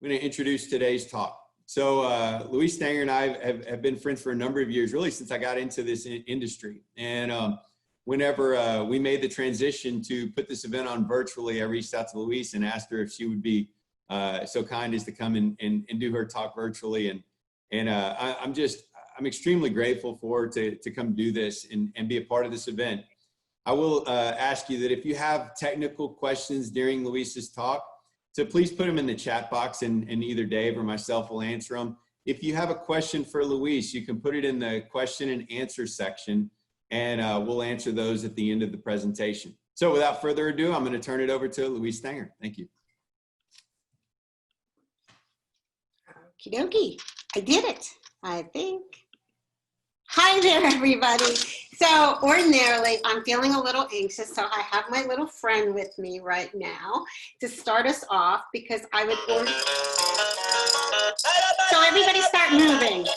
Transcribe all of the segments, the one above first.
I'm going to introduce today's talk. So Louise, Stanger, and I have been friends for a number of years, really since I got into this industry. And whenever we made the transition to put this event on virtually, I reached out to Louise and asked her if she would be so kind as to come and do her talk virtually. And I'm extremely grateful for her to come do this and be a part of this event. I will ask you that if you have technical questions during Louise's talk, so please put them in the chat box and either Dave or myself will answer them. If you have a question for Louise, you can put it in the question and answer section and we'll answer those at the end of the presentation. So without further ado, I'm going to turn it over to Louise Stanger. Thank you. Okie dokie. I did it, I think. Hi there, everybody. So ordinarily, I'm feeling a little anxious, so I have my little friend with me right now to start us off because I would order. So everybody start moving.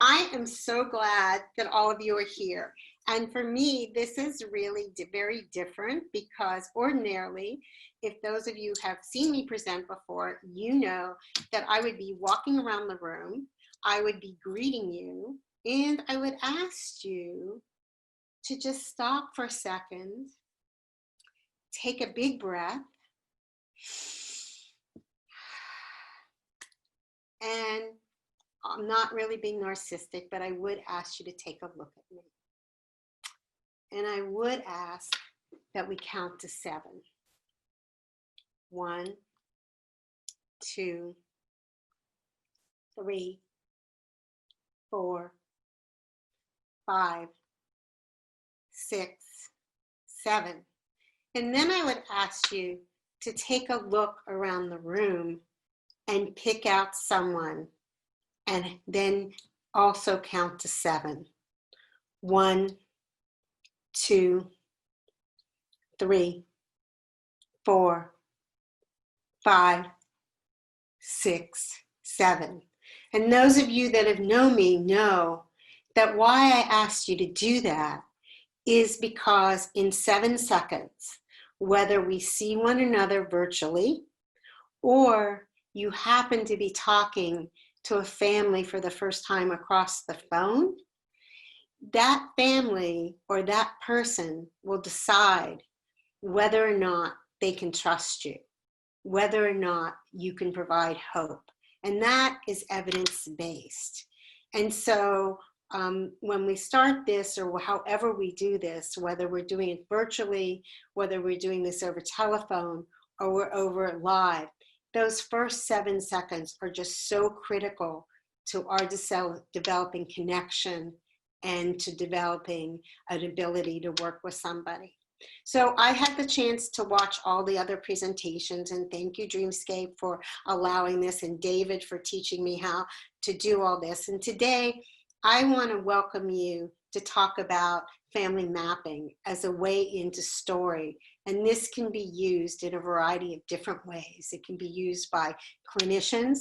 I am so glad that all of you are here. And for me, this is really very different because ordinarily, if those of you have seen me present before, you know that I would be walking around the room, I would be greeting you, and I would ask you to just stop for a second, take a big breath, and I'm not really being narcissistic, but I would ask you to take a look at me. And I would ask that we count to 7. 1, 2, 3, 4, 5, 6, 7. And then I would ask you to take a look around the room and pick out someone and then also count to 7. 1, 2, 3, 4, 5, 6, 7. And those of you that have known me know that why I asked you to do that is because in 7 seconds, whether we see one another virtually or you happen to be talking to a family for the first time across the phone, that family or that person will decide whether or not they can trust you, whether or not you can provide hope. And that is evidence-based. And so when we start this or however we do this, whether we're doing it virtually, whether we're doing this over telephone or we're over live, those first 7 seconds are just so critical to our developing connection and to developing an ability to work with somebody. So I had the chance to watch all the other presentations, and thank you, Dreamscape, for allowing this, and David for teaching me how to do all this. And today, I want to welcome you to talk about family mapping as a way into story. And this can be used in a variety of different ways. It can be used by clinicians.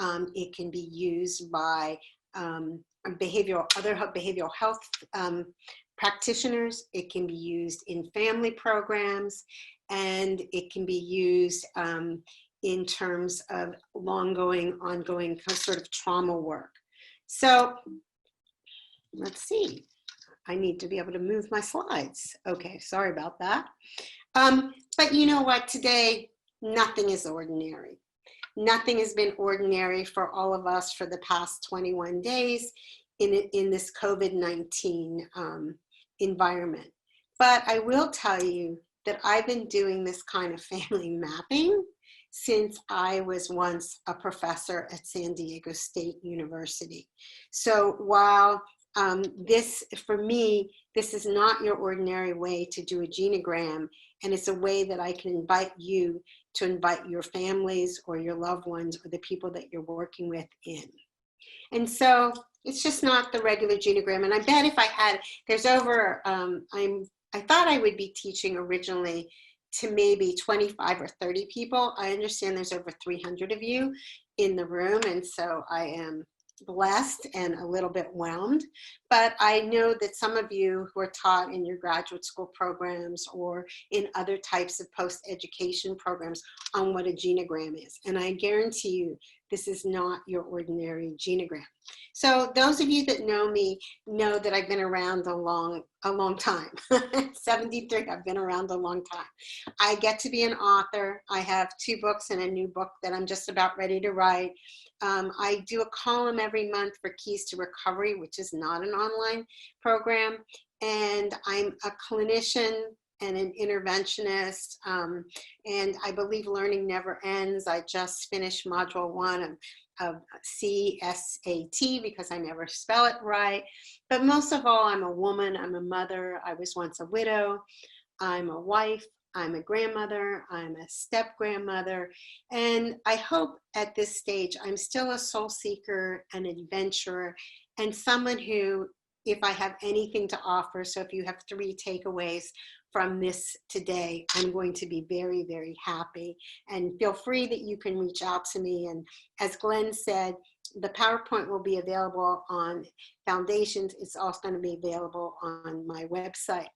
It can be used by other behavioral health practitioners. It can be used in family programs, and it can be used in terms of ongoing sort of trauma work. So let's see. I need to be able to move my slides. Okay, sorry about that. But you know what? Today, nothing is ordinary. Nothing has been ordinary for all of us for the past 21 days in this COVID-19 environment. But I will tell you that I've been doing this kind of family mapping since I was once a professor at San Diego State University. So while for me, this is not your ordinary way to do a genogram, and it's a way that I can invite you to invite your families or your loved ones or the people that you're working with in. And so it's just not the regular genogram. And I bet if I had, there's over, I thought I would be teaching originally to maybe 25 or 30 people. I understand there's over 300 of you in the room. And so I am blessed and a little bit whelmed, but I know that some of you who are taught in your graduate school programs or in other types of post-education programs on what a genogram is. And I guarantee you, this is not your ordinary genogram. So those of you that know me know that I've been around a long time. 73, I've been around a long time. I get to be an author. I have 2 books and a new book that I'm just about ready to write. I do a column every month for Keys to Recovery, which is not an online program. And I'm a clinician and an interventionist. And I believe learning never ends. I just finished module 1 of CSAT because I never spell it right. But most of all, I'm a woman, I'm a mother. I was once a widow. I'm a wife. I'm a grandmother, I'm a step-grandmother, and I hope at this stage I'm still a soul seeker, an adventurer, and someone who, if I have anything to offer, so if you have 3 takeaways from this today, I'm going to be very, very happy. And feel free that you can reach out to me. And as Glenn said, the PowerPoint will be available on Foundations. It's also going to be available on my website.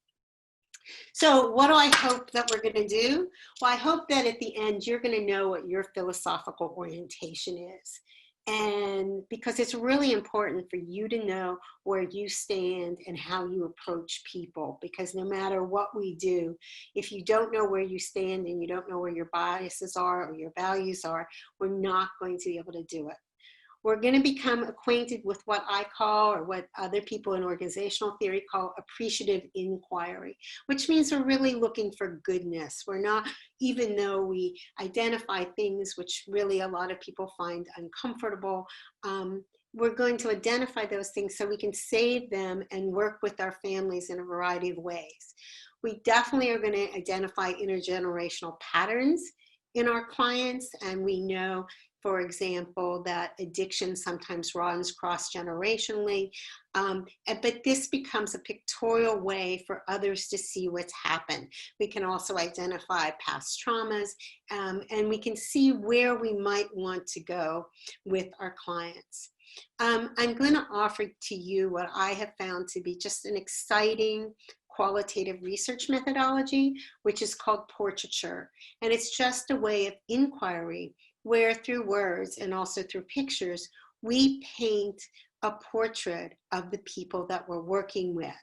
So what do I hope that we're going to do? Well, I hope that at the end, you're going to know what your philosophical orientation is. And because it's really important for you to know where you stand and how you approach people, because no matter what we do, if you don't know where you stand and you don't know where your biases are or your values are, we're not going to be able to do it. We're going to become acquainted with what I call, or what other people in organizational theory call, appreciative inquiry, which means we're really looking for goodness. We're not, even though we identify things which really a lot of people find uncomfortable, we're going to identify those things so we can save them and work with our families in a variety of ways. We definitely are going to identify intergenerational patterns in our clients, and we know, for example, that addiction sometimes runs cross-generationally, but this becomes a pictorial way for others to see what's happened. We can also identify past traumas, and we can see where we might want to go with our clients. I'm going to offer to you what I have found to be just an exciting qualitative research methodology, which is called portraiture. And it's just a way of inquiry where through words and also through pictures, we paint a portrait of the people that we're working with.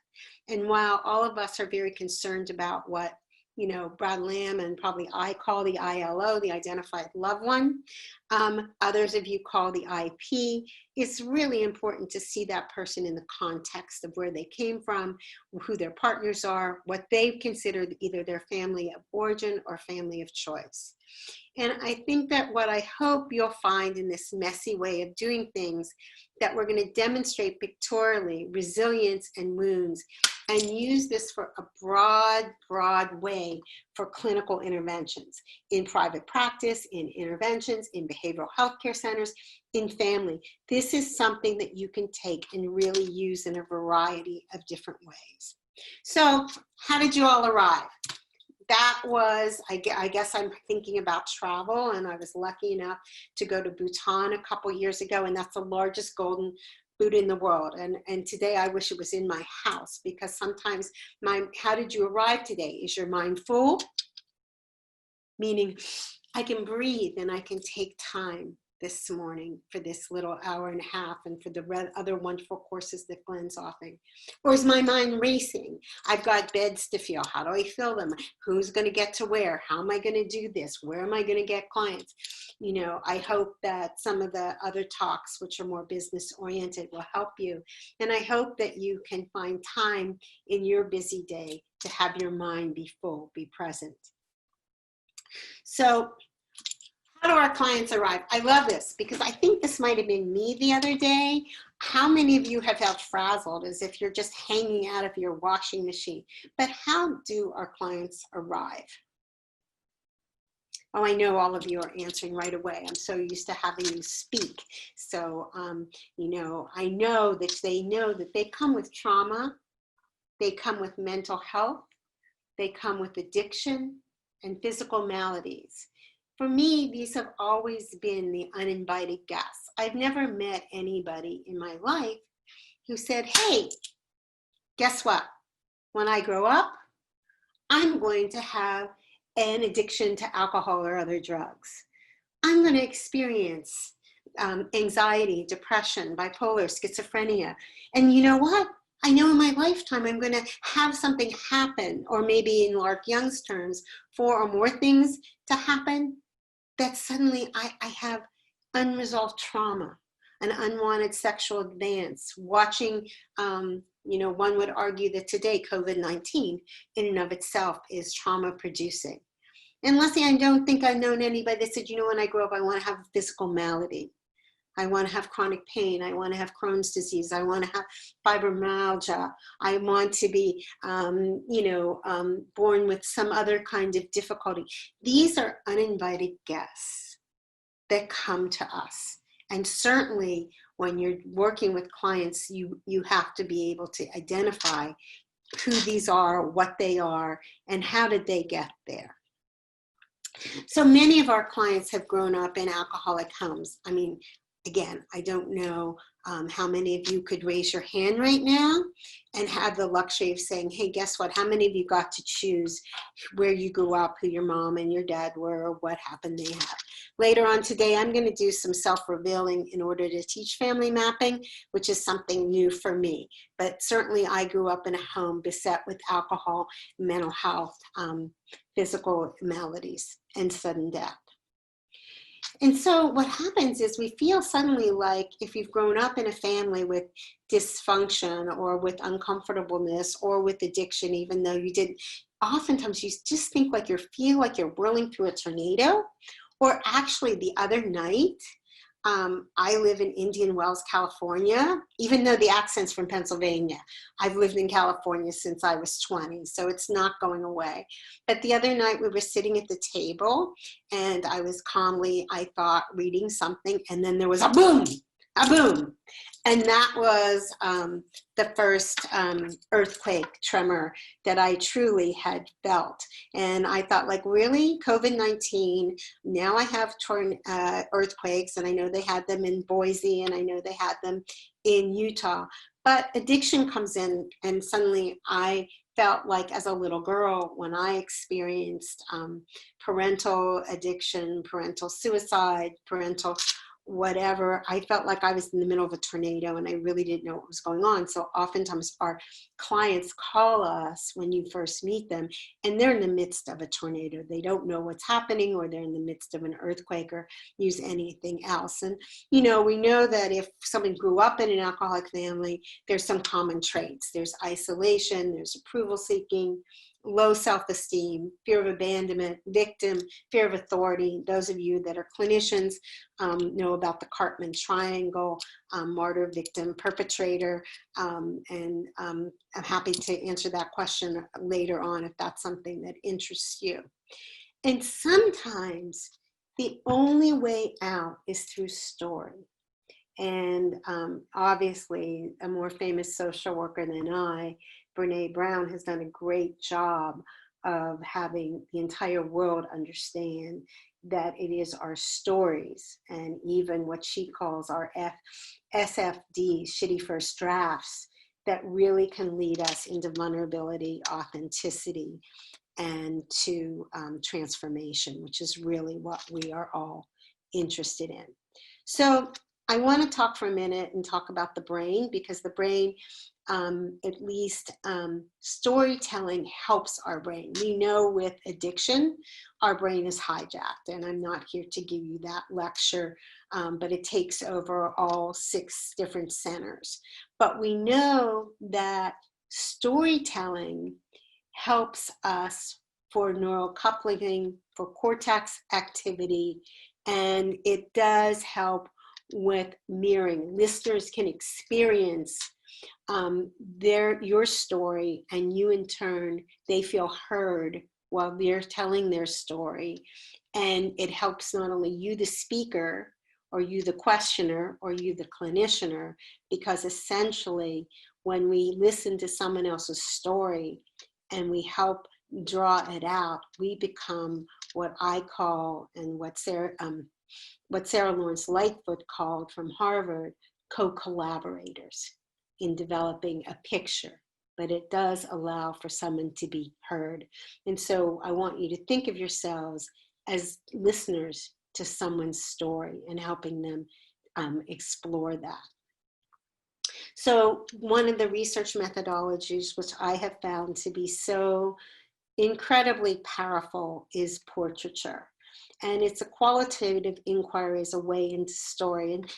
And while all of us are very concerned about what, you know, Brad Lamb and probably I call the ILO, the identified loved one, others of you call the IP, it's really important to see that person in the context of where they came from, who their partners are, what they've considered either their family of origin or family of choice. And I think that what I hope you'll find in this messy way of doing things, that we're going to demonstrate pictorially resilience and wounds, and use this for a broad way for clinical interventions in private practice, in interventions, in behavioral health care centers, in family. This is something that you can take and really use in a variety of different ways. So how did you all arrive? That was, I guess I'm thinking about travel, and I was lucky enough to go to Bhutan a couple years ago, and that's the largest golden Buddha in the world. And today I wish it was in my house, because sometimes how did you arrive today? Is your mind full? Meaning I can breathe and I can take time this morning for this little hour and a half and for the other wonderful courses that Glenn's offering. Or is my mind racing? I've got beds to fill. How do I fill them? Who's going to get to where? How am I going to do this? Where am I going to get clients? You know, I hope that some of the other talks, which are more business oriented, will help you. And I hope that you can find time in your busy day to have your mind be full, be present. So how do our clients arrive? I love this because I think this might have been me the other day. How many of you have felt frazzled as if you're just hanging out of your washing machine? But how do our clients arrive? Oh, I know all of you are answering right away. I'm so used to having you speak. So, you know, I know that they come with trauma. They come with mental health. They come with addiction and physical maladies. for me, these have always been the uninvited guests. I've never met anybody in my life who said, hey, guess what? When I grow up, I'm going to have an addiction to alcohol or other drugs. I'm going to experience anxiety, depression, bipolar, schizophrenia. And you know what? I know in my lifetime I'm going to have something happen, or maybe in Lark Young's terms, 4 or more things to happen, that suddenly I have unresolved trauma, an unwanted sexual advance, watching, one would argue that today COVID-19 in and of itself is trauma producing. And Leslie, I don't think I've known anybody that said, when I grow up, I want to have a physical malady. I want to have chronic pain. I want to have Crohn's disease. I want to have fibromyalgia. I want to be, born with some other kind of difficulty. These are uninvited guests that come to us. And certainly when you're working with clients, you have to be able to identify who these are, what they are, and how did they get there. So many of our clients have grown up in alcoholic homes. I mean, again, I don't know how many of you could raise your hand right now and have the luxury of saying, hey, guess what? How many of you got to choose where you grew up, who your mom and your dad were, or what happened they have? Later on today, I'm going to do some self-revealing in order to teach family mapping, which is something new for me. But certainly I grew up in a home beset with alcohol, mental health, physical maladies, and sudden death. And so what happens is we feel suddenly like if you've grown up in a family with dysfunction or with uncomfortableness or with addiction, even though you didn't, oftentimes you just think like you feel like you're whirling through a tornado. Or actually the other night, I live in Indian Wells, California, even though the accent's from Pennsylvania. I've lived in California since I was 20, so it's not going away. But the other night we were sitting at the table and I was calmly, I thought, reading something, and then there was a boom, a boom. And that was the first earthquake tremor that I truly had felt. And I thought, like, really? COVID-19, now I have earthquakes, and I know they had them in Boise, and I know they had them in Utah. But addiction comes in, and suddenly I felt like as a little girl, when I experienced parental addiction, parental suicide, parental whatever, I felt like I was in the middle of a tornado and I really didn't know what was going on. So oftentimes our clients call us when you first meet them and they're in the midst of a tornado. They don't know what's happening, or they're in the midst of an earthquake, or use anything else. And, we know that if someone grew up in an alcoholic family, there's some common traits. There's isolation, there's approval seeking, low self-esteem, fear of abandonment, victim, fear of authority. Those of you that are clinicians know about the Cartman triangle, martyr, victim, perpetrator, and I'm happy to answer that question later on if that's something that interests you. And sometimes the only way out is through story. And obviously a more famous social worker than I, Brene Brown, has done a great job of having the entire world understand that it is our stories, and even what she calls our SFDs, shitty first drafts, that really can lead us into vulnerability, authenticity, and to transformation, which is really what we are all interested in. So I want to talk for a minute and talk about the brain, because the brain, at least storytelling helps our brain. We know with addiction, our brain is hijacked, and I'm not here to give you that lecture, but it takes over all 6 different centers. But we know that storytelling helps us for neural coupling, for cortex activity, and it does help with mirroring. Listeners can experience your story, and you in turn, they feel heard while they're telling their story. And it helps not only you, the speaker, or you, the questioner, or you, the clinicianer, because essentially when we listen to someone else's story and we help draw it out, we become what I call, and what Sarah Lawrence Lightfoot called from Harvard, co-collaborators in developing a picture, but it does allow for someone to be heard. And so I want you to think of yourselves as listeners to someone's story and helping them explore that. So one of the research methodologies which I have found to be so incredibly powerful is portraiture. And it's a qualitative inquiry as a way into story. And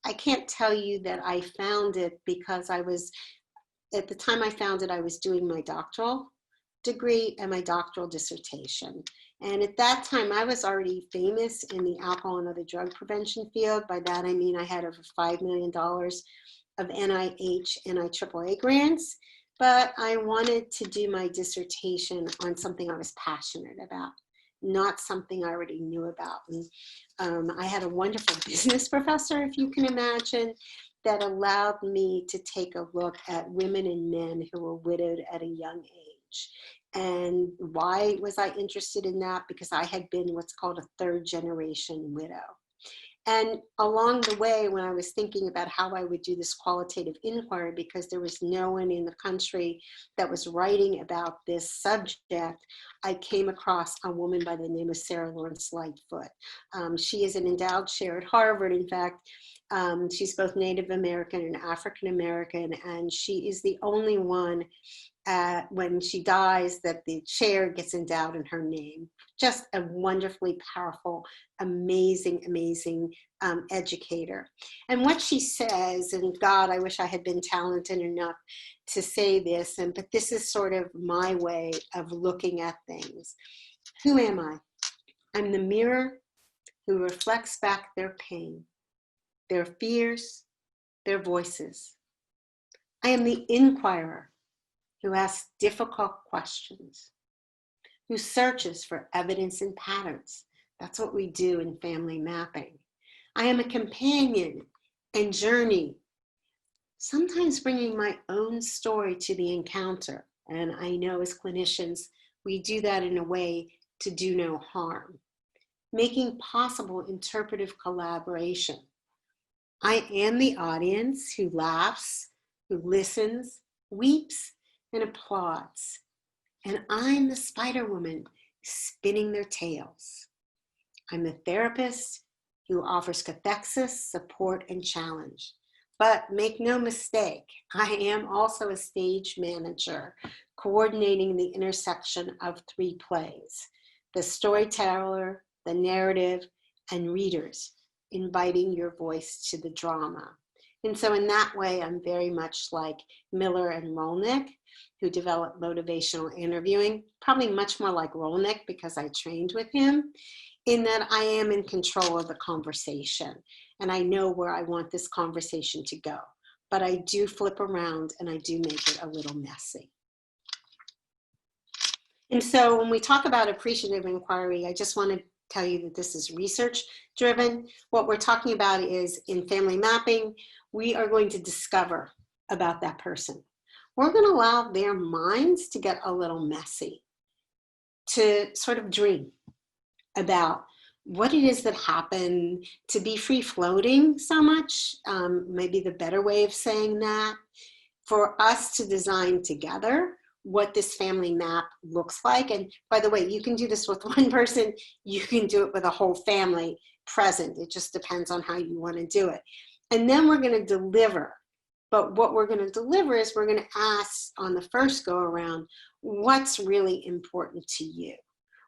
I can't tell you that I found it because at the time I found it, I was doing my doctoral degree and my doctoral dissertation. And at that time, I was already famous in the alcohol and other drug prevention field. By that, I mean I had over $5 million of NIH and IAAA grants. But I wanted to do my dissertation on something I was passionate about, not something I already knew about. And I had a wonderful business professor, if you can imagine, that allowed me to take a look at women and men who were widowed at a young age. And why was I interested in that? Because I had been what's called a third generation widow. And along the way, when I was thinking about how I would do this qualitative inquiry, because there was no one in the country that was writing about this subject, I came across a woman by the name of Sarah Lawrence Lightfoot. She is an endowed chair at Harvard. In fact, she's both Native American and African American, and she is the only one when she dies that the chair gets endowed in her name. Just a wonderfully powerful, amazing, amazing educator. And what she says, and God, I wish I had been talented enough to say this, but this is sort of my way of looking at things. Who am I? I'm the mirror who reflects back their pain, their fears, their voices. I am the inquirer who asks difficult questions, who searches for evidence and patterns. That's what we do in family mapping. I am a companion and journey, sometimes bringing my own story to the encounter. And I know as clinicians, we do that in a way to do no harm, making possible interpretive collaboration. I am the audience who laughs, who listens, weeps, and applauds. And I'm the spider woman spinning their tails. I'm the therapist who offers cathexis, support, and challenge. But make no mistake, I am also a stage manager, coordinating the intersection of three plays: the storyteller, the narrative, and readers, inviting your voice to the drama. And so in that way, I'm very much like Miller and Rolnick, who developed motivational interviewing, probably much more like Rolnick because I trained with him, in that I am in control of the conversation and I know where I want this conversation to go. But I do flip around and I do make it a little messy. And so when we talk about appreciative inquiry, I just want to tell you that this is research driven. What we're talking about is in family mapping, we are going to discover about that person. We're going to allow their minds to get a little messy, to sort of dream about what it is that happened, to be free floating so much, maybe the better way of saying that, for us to design together what this family map looks like. And by the way, you can do this with one person, you can do it with a whole family present. It just depends on how you want to do it. And then we're going to deliver. But what we're going to deliver is we're going to ask on the first go around, what's really important to you?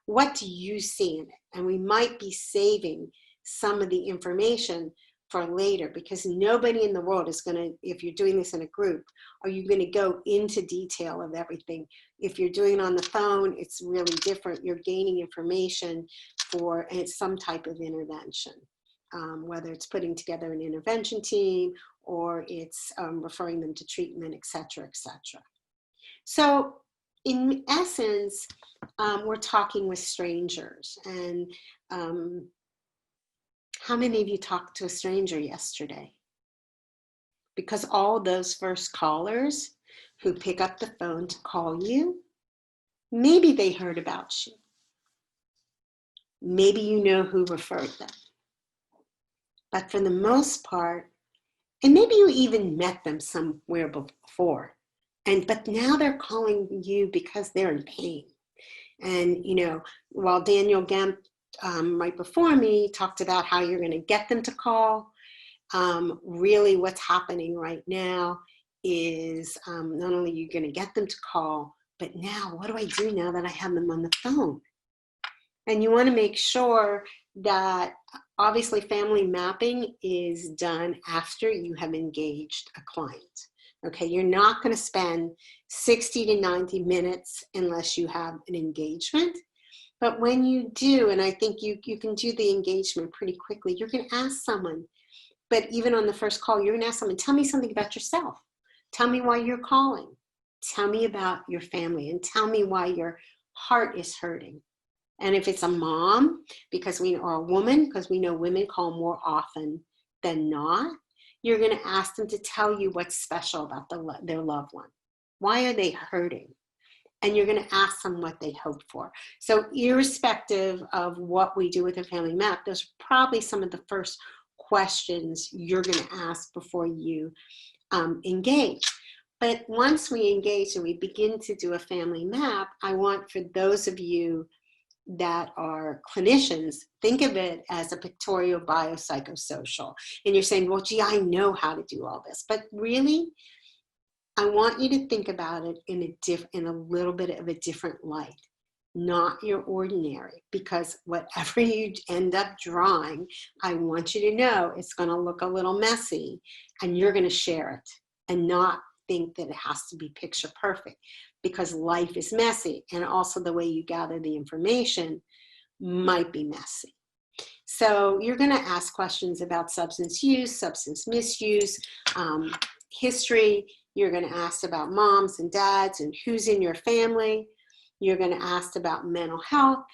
What do you see in it? And we might be saving some of the information for later, because nobody in the world is going to, if you're doing this in a group, are you going to go into detail of everything? If you're doing it on the phone, it's really different. You're gaining information for some type of intervention, whether it's putting together an intervention team or it's referring them to treatment, et cetera, et cetera. So in essence, we're talking with strangers. And how many of you talked to a stranger yesterday? Because all those first callers who pick up the phone to call you, maybe they heard about you. Maybe you know who referred them. But for the most part, and maybe you even met them somewhere before, but now they're calling you because they're in pain. And, you know, while Daniel Gemp, right before me, talked about how you're going to get them to call, really what's happening right now is not only you're going to get them to call, but now what do I do now that I have them on the phone? And you want to make sure that obviously family mapping is done after you have engaged a client. Okay, you're not going to spend 60 to 90 minutes unless you have an engagement. But when you do, and I think you can do the engagement pretty quickly, you're going to ask someone, but even on the first call, you're going to ask someone, tell me something about yourself. Tell me why you're calling. Tell me about your family and tell me why your heart is hurting. And if it's a mom, or a woman, because we know women call more often than not, you're going to ask them to tell you what's special about their loved one. Why are they hurting? And you're going to ask them what they hope for. So irrespective of what we do with a family map, those are probably some of the first questions you're going to ask before you engage. But once we engage and we begin to do a family map, I want for those of you that are clinicians, think of it as a pictorial biopsychosocial. And you're saying, well, gee, I know how to do all this. But really, I want you to think about it in a little bit of a different light, not your ordinary, because whatever you end up drawing, I want you to know it's going to look a little messy and you're going to share it and not think that it has to be picture perfect, because life is messy and also the way you gather the information might be messy. So you're going to ask questions about substance use, substance misuse, history. You're going to ask about moms and dads and who's in your family. You're going to ask about mental health,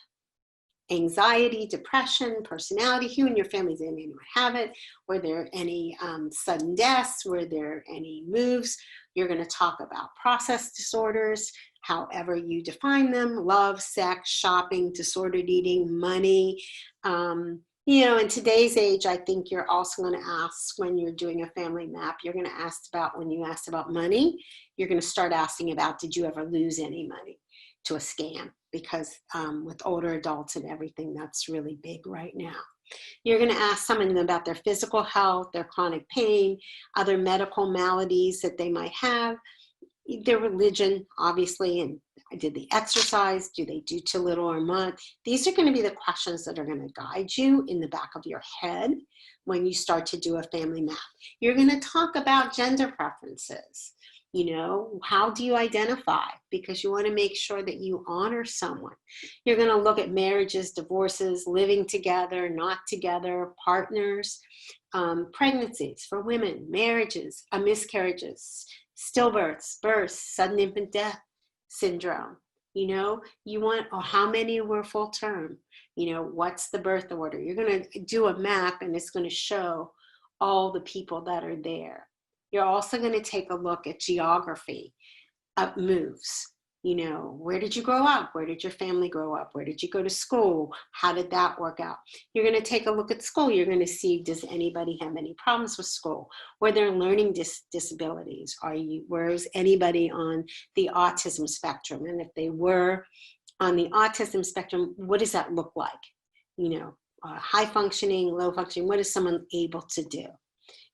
anxiety, depression, personality. Who in your family, did anyone have it? Were there any sudden deaths? Were there any moves? You're going to talk about process disorders, however you define them: love, sex, shopping, disordered eating, money. You know, in today's age, I think you're also going to ask, when you're doing a family map, you're going to ask about, when you asked about money, you're going to start asking about, did you ever lose any money to a scam? Because with older adults and everything, that's really big right now. You're going to ask someone about their physical health, their chronic pain, other medical maladies that they might have, their religion, obviously, and did they exercise? Do they do too little or much? These are going to be the questions that are going to guide you in the back of your head when you start to do a family map. You're going to talk about gender preferences. You know, how do you identify? Because you want to make sure that you honor someone. You're going to look at marriages, divorces, living together, not together, partners, pregnancies for women, marriages, miscarriages, stillbirths, births, sudden infant death syndrome. You know, you want, or how many were full term? You know, what's the birth order? You're going to do a map and it's going to show all the people that are there. You're also going to take a look at geography of moves. You know, where did you grow up? Where did your family grow up? Where did you go to school? How did that work out? You're going to take a look at school. You're going to see, does anybody have any problems with school? Were there learning disabilities? Was anybody on the autism spectrum? And if they were on the autism spectrum, what does that look like? You know, high functioning, low functioning, what is someone able to do?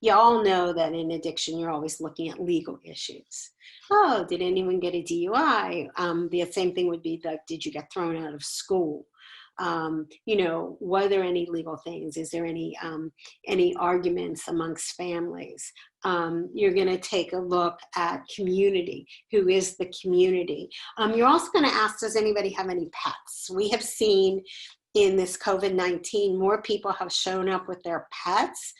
You all know that in addiction, you're always looking at legal issues. Oh, did anyone get a DUI? The same thing would be like, did you get thrown out of school? You know, were there any legal things? Is there any arguments amongst families? You're going to take a look at community. Who is the community? You're also going to ask, does anybody have any pets? We have seen in this COVID-19, more people have shown up with their pets.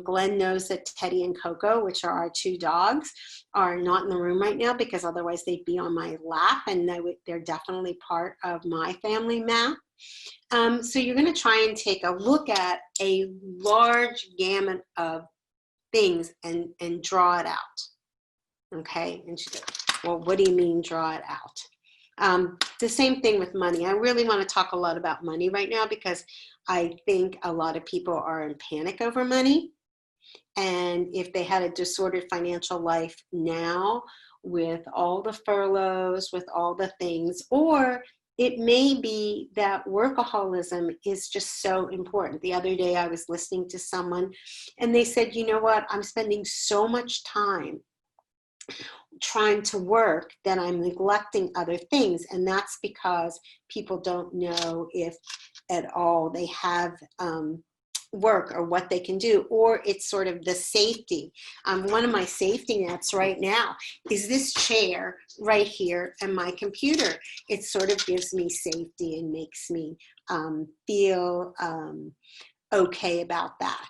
Glenn knows that Teddy and Coco, which are our two dogs, are not in the room right now because otherwise they'd be on my lap, and they're definitely part of my family map. So you're going to try and take a look at a large gamut of things and draw it out. Okay? And she goes, well, what do you mean draw it out? The same thing with money. I really want to talk a lot about money right now because I think a lot of people are in panic over money. And if they had a disordered financial life now with all the furloughs, with all the things, or it may be that workaholism is just so important. The other day I was listening to someone and they said, you know what, I'm spending so much time trying to work that I'm neglecting other things. And that's because people don't know if at all they have work or what they can do, or it's sort of the safety. One of my safety nets right now is this chair right here and my computer. It sort of gives me safety and makes me feel okay about that.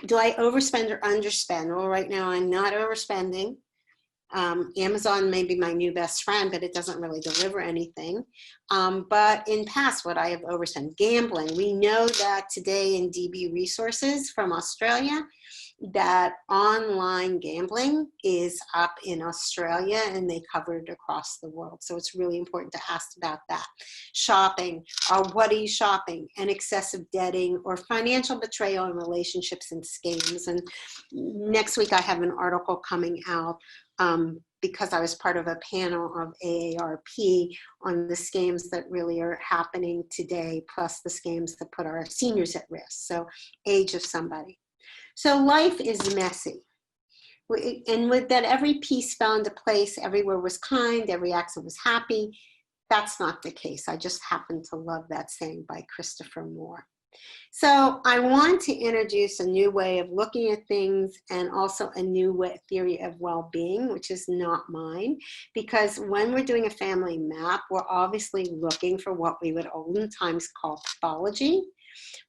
Do I overspend or underspend? Well, right now I'm not overspending. Amazon may be my new best friend, but it doesn't really deliver anything. But in past, what I have overspent, gambling. We know that today in DB Resources from Australia, that online gambling is up in Australia and they cover it across the world. So it's really important to ask about that. Shopping, or what are you shopping? And excessive debting or financial betrayal in relationships and schemes. And next week I have an article coming out because I was part of a panel of AARP on the schemes that really are happening today, plus the schemes that put our seniors at risk. So age of somebody. So life is messy. And with that, every piece fell into place, everywhere was kind, every accident was happy. That's not the case. I just happen to love that saying by Christopher Moore. So I want to introduce a new way of looking at things and also a new theory of well-being, which is not mine, because when we're doing a family map, we're obviously looking for what we would olden times call pathology,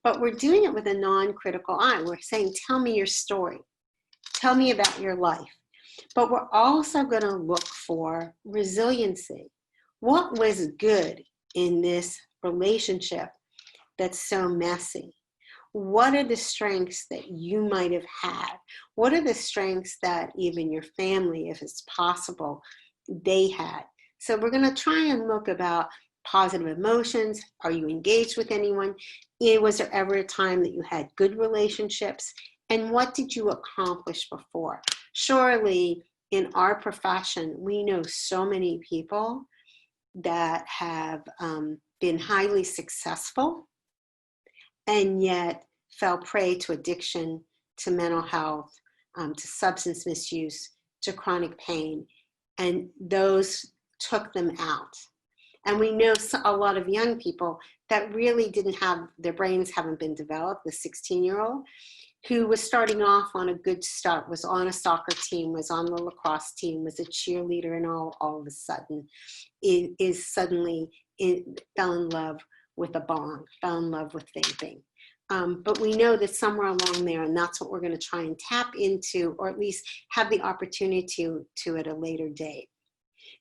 but we're doing it with a non-critical eye. We're saying, tell me your story. Tell me about your life. But we're also going to look for resiliency. What was good in this relationship that's so messy? What are the strengths that you might have had? What are the strengths that even your family, if it's possible, they had? So we're going to try and look about positive emotions. Are you engaged with anyone? Was there ever a time that you had good relationships? And what did you accomplish before? Surely in our profession, we know so many people that have been highly successful and yet fell prey to addiction, to mental health, to substance misuse, to chronic pain, and those took them out. And we know a lot of young people that really didn't have, their brains haven't been developed, the 16-year-old who was starting off on a good start, was on a soccer team, was on the lacrosse team, was a cheerleader, and all of a sudden suddenly fell in love with a bong, fell in love with vaping. But we know that somewhere along there, and that's what we're going to try and tap into, or at least have the opportunity to at a later date.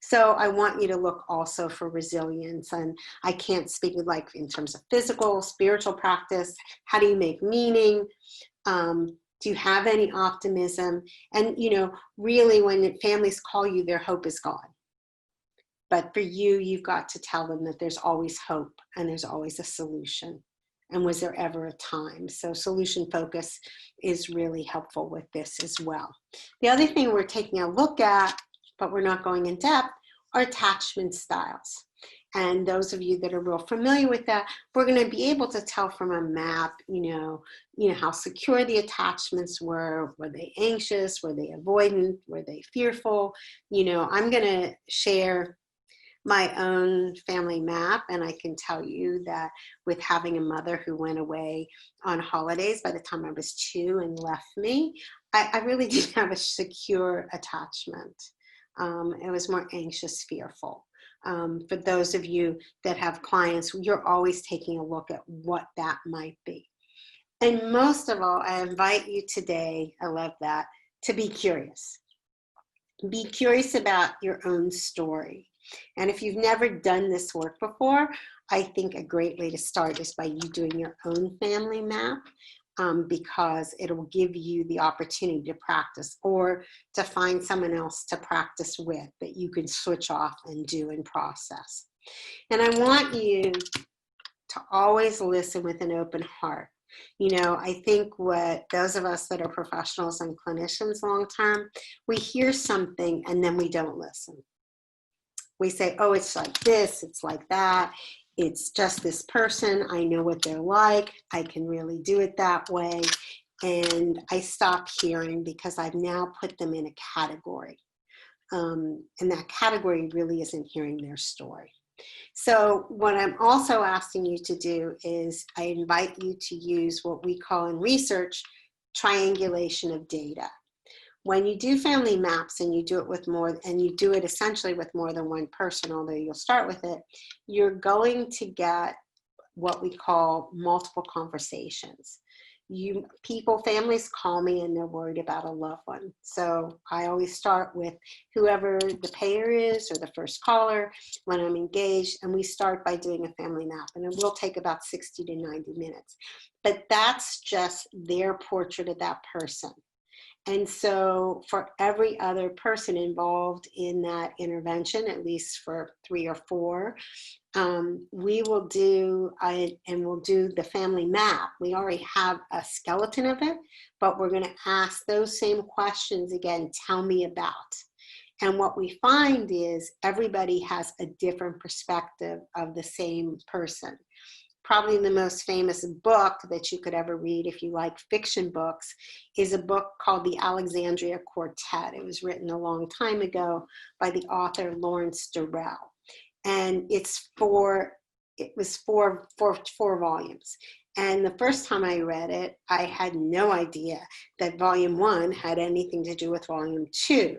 So I want you to look also for resilience, and I can't speak with like in terms of physical, spiritual practice. How do you make meaning? Do you have any optimism? And you know, really, when families call you, their hope is gone. But for you, you've got to tell them that there's always hope and there's always a solution. And was there ever a time? So solution focus is really helpful with this as well. The other thing we're taking a look at, but we're not going in depth, are attachment styles. And those of you that are real familiar with that, we're going to be able to tell from a map, you know how secure the attachments were. Were they anxious? Were they avoidant? Were they fearful? You know, I'm going to share my own family map, and I can tell you that with having a mother who went away on holidays by the time I was 2 and left me, I really didn't have a secure attachment. It was more anxious, fearful. For those of you that have clients, you're always taking a look at what that might be. And most of all, I invite you today, I love that, to be curious. Be curious about your own story. And if you've never done this work before, I think a great way to start is by you doing your own family map. because it will give you the opportunity to practice or to find someone else to practice with that you can switch off and do and process. And I want you to always listen with an open heart. You know, I think what those of us that are professionals and clinicians long term, we hear something and then we don't listen. We say, oh, it's like this, it's like that, it's just this person, I know what they're like, I can really do it that way. And I stop hearing because I've now put them in a category. And that category really isn't hearing their story. So what I'm also asking you to do is I invite you to use what we call in research triangulation of data. When you do family maps and you do it with more, and you do it essentially with more than one person, although you'll start with it, you're going to get what we call multiple conversations. Families call me and they're worried about a loved one. So I always start with whoever the payer is or the first caller when I'm engaged, and we start by doing a family map, and it will take about 60 to 90 minutes. But that's just their portrait of that person. And so for every other person involved in that intervention, at least for 3 or 4, we will do, and we'll do the family map. We already have a skeleton of it, but we're going to ask those same questions again, tell me about. And what we find is everybody has a different perspective of the same person. Probably the most famous book that you could ever read if you like fiction books is a book called The Alexandria Quartet. It was written a long time ago by the author Lawrence Durrell. And it was four volumes. And the first time I read it, I had no idea that volume 1 had anything to do with volume 2.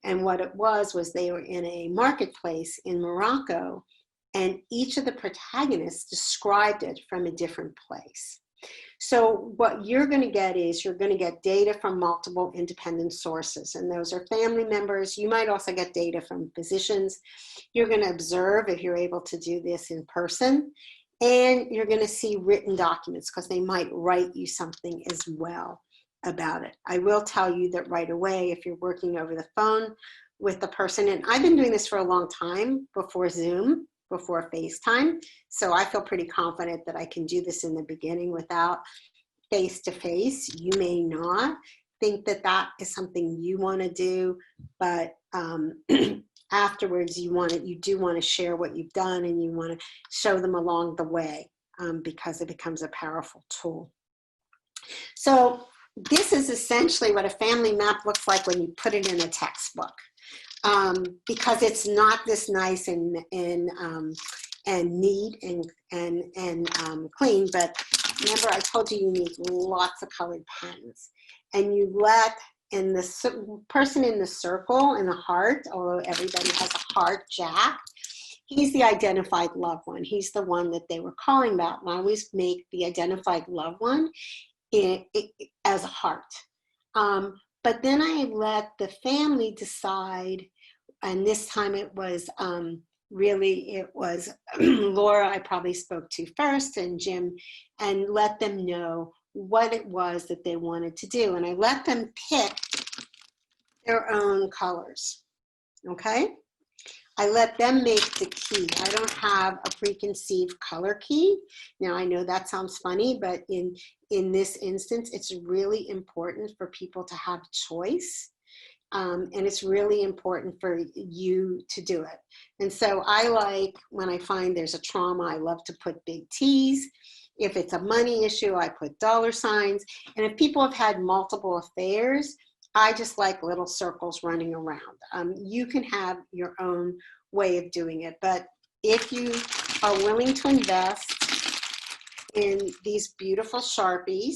And what it was they were in a marketplace in Morocco, and each of the protagonists described it from a different place. So what you're going to get is you're going to get data from multiple independent sources, and those are family members. You might also get data from physicians. You're going to observe if you're able to do this in person, and you're going to see written documents because they might write you something as well about it. I will tell you that right away if you're working over the phone with the person, and I've been doing this for a long time before Zoom, before FaceTime. So I feel pretty confident that I can do this in the beginning without face-to-face. You may not think that that is something you want to do, but afterwards you do want to share what you've done, and you want to show them along the way because it becomes a powerful tool. So this is essentially what a family map looks like when you put it in a textbook. Because it's not this nice and neat and clean, but remember I told you need lots of colored pens, and you let the person in the circle in the heart, although everybody has a heart, Jack, he's the identified loved one. He's the one that they were calling about, and I always make the identified loved one as a heart. But then I let the family decide, and this time it was Laura I probably spoke to first, and Jim, and let them know what it was that they wanted to do. And I let them pick their own colors, okay? I let them make the key. I don't have a preconceived color key. Now I know that sounds funny, but in this instance, it's really important for people to have choice. And it's really important for you to do it. And so I like, when I find there's a trauma, I love to put big T's. If it's a money issue, I put dollar signs. And if people have had multiple affairs, I just like little circles running around. You can have your own way of doing it, but if you are willing to invest in these beautiful Sharpies,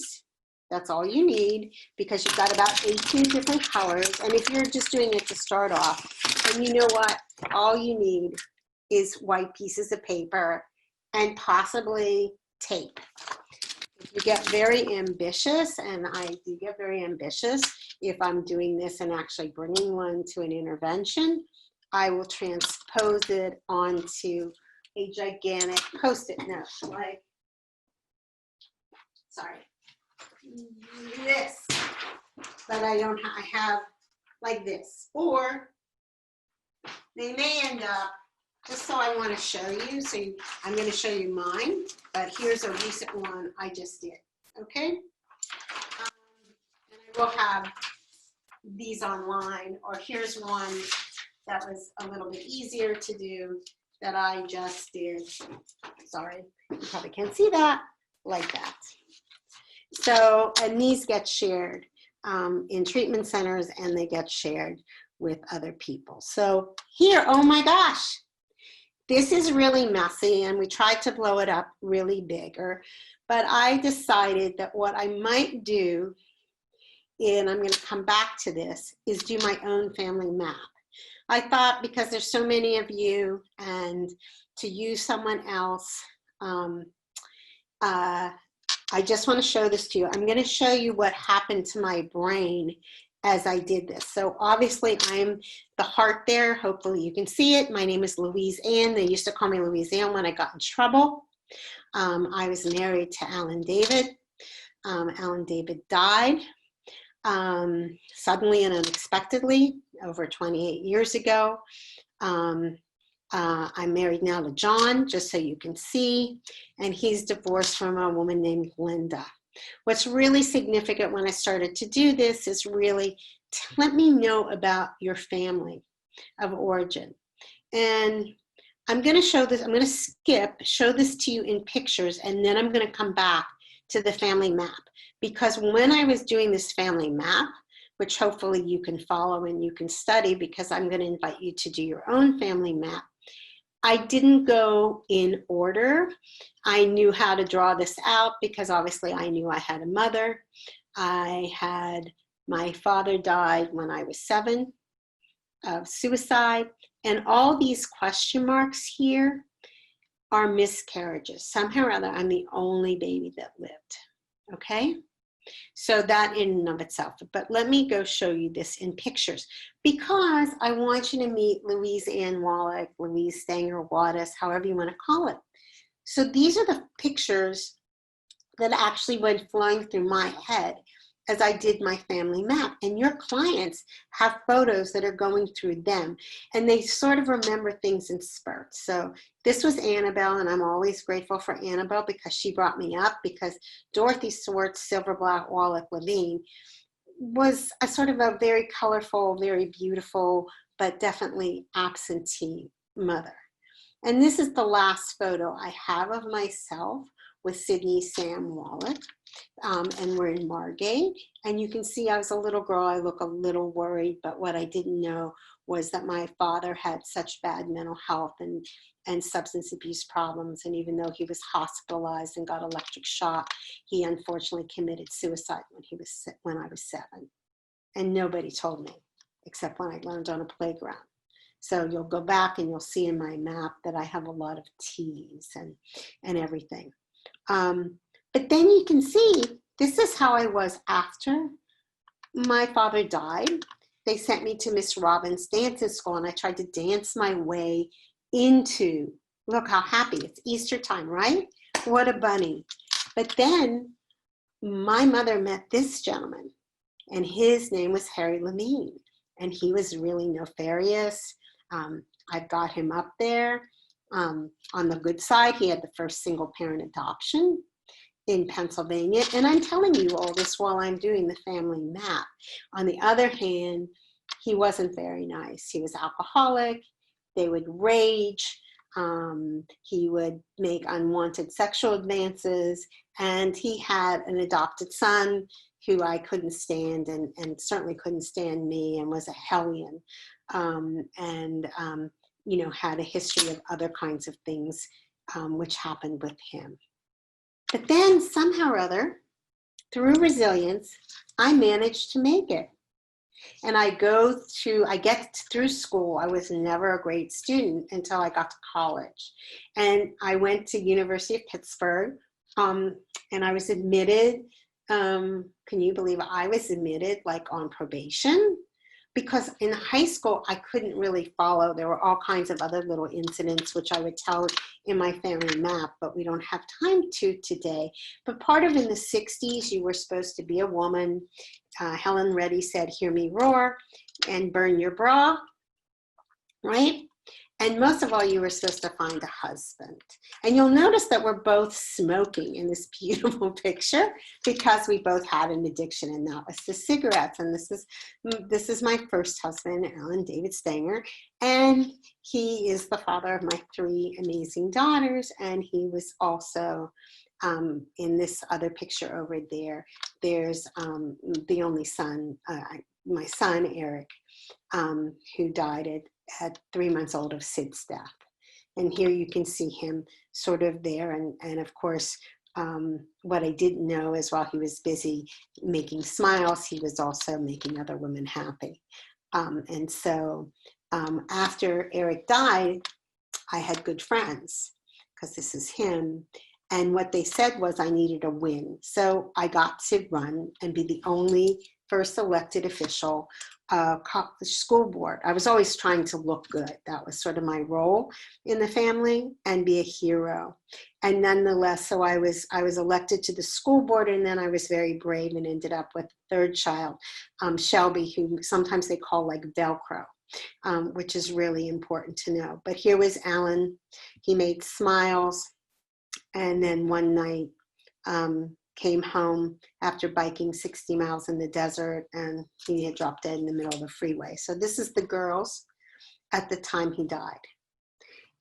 that's all you need, because you've got about 18 different colors. And if you're just doing it to start off, and you know what, all you need is white pieces of paper and possibly tape. If you get very ambitious, and I do get very ambitious, if I'm doing this and actually bringing one to an intervention, I will transpose it onto a gigantic Post-it note. this, but I don't, I have like this, or they may end up, just so I want to show you, I'm going to show you mine, but here's a recent one I just did, okay? And I will have these online, or here's one that was a little bit easier to do that I just did. Sorry, you probably can't see that, like that. So, and these get shared in treatment centers, and they get shared with other people. So here, oh my gosh, this is really messy, and we tried to blow it up really bigger, but I decided that what I might do, and I'm going to come back to this, is do my own family map. I thought, because there's so many of you, and to use someone else, I just want to show this to you. I'm going to show you what happened to my brain as I did this. So obviously I'm the heart there. Hopefully you can see it. My name is Louise Ann. They used to call me Louise Ann when I got in trouble. I was married to Alan David. Alan David died suddenly and unexpectedly over 28 years ago. I'm married now to John, just so you can see, and he's divorced from a woman named Linda. What's really significant when I started to do this is really to let me know about your family of origin. And I'm going to show this, I'm going to show this to you in pictures, and then I'm going to come back to the family map. Because when I was doing this family map, which hopefully you can follow and you can study, because I'm going to invite you to do your own family map, I didn't go in order. I knew how to draw this out because obviously I knew I had a mother. My father died when I was 7 of suicide, and all these question marks here are miscarriages. Somehow or other, I'm the only baby that lived, okay? So that in and of itself, but let me go show you this in pictures, because I want you to meet Louise Ann Wallach, Louise Stanger Wattis, however you want to call it. So these are the pictures that actually went flowing through my head as I did my family map. And your clients have photos that are going through them, and they sort of remember things in spurts. So this was Annabelle, and I'm always grateful for Annabelle because she brought me up, because Dorothy Swartz, Silverblatt Wallach Levine was a sort of a very colorful, very beautiful, but definitely absentee mother. And this is the last photo I have of myself with Sydney Sam Wallach. And we're in Margate, and you can see I was a little girl. I look a little worried, but what I didn't know was that my father had such bad mental health and substance abuse problems, and even though he was hospitalized and got electric shock, he unfortunately committed suicide when I was 7, and nobody told me except when I learned on a playground. So you'll go back and you'll see in my map that I have a lot of T's and everything. But then you can see, this is how I was after my father died. They sent me to Miss Robbins' dancing school, and I tried to dance my way into, look how happy, it's Easter time, right? What a bunny. But then my mother met this gentleman, and his name was Harry Levine, and he was really nefarious. I've got him up there. On the good side, he had the first single parent adoption in Pennsylvania, and I'm telling you all this while I'm doing the family map. On the other hand, he wasn't very nice. He was alcoholic. They would rage. He would make unwanted sexual advances, and he had an adopted son who I couldn't stand, and certainly couldn't stand me, and was a hellion, you know, had a history of other kinds of things which happened with him. But then somehow or other, through resilience, I managed to make it. And I get through school. I was never a great student until I got to college. And I went to University of Pittsburgh, and I was admitted. Can you believe I was admitted like on probation? because in high school, I couldn't really follow. There were all kinds of other little incidents, which I would tell in my family map, but we don't have time to today. But part of in the 60s, you were supposed to be a woman. Helen Reddy said, hear me roar and burn your bra, right? And most of all, you were supposed to find a husband. And you'll notice that we're both smoking in this beautiful picture because we both had an addiction, and that was the cigarettes. And this is my first husband, Alan David Stanger, and he is the father of my 3 amazing daughters. And he was also in this other picture over there. There's the only son, my son, Eric, who died at 3 months old of Sid's death. And here you can see him sort of there. And of course, what I didn't know is while he was busy making smiles, he was also making other women happy. And so after Eric died, I had good friends, because this is him. And what they said was I needed a win. So I got to run and be the only first elected official school board. I was always trying to look good. That was sort of my role in the family, and be a hero. And nonetheless, so I was elected to the school board, and then I was very brave and ended up with the 3rd child, Shelby, who sometimes they call like Velcro, which is really important to know. But here was Alan. He made smiles. And then one night, came home after biking 60 miles in the desert, and he had dropped dead in the middle of the freeway. So this is the girls at the time he died.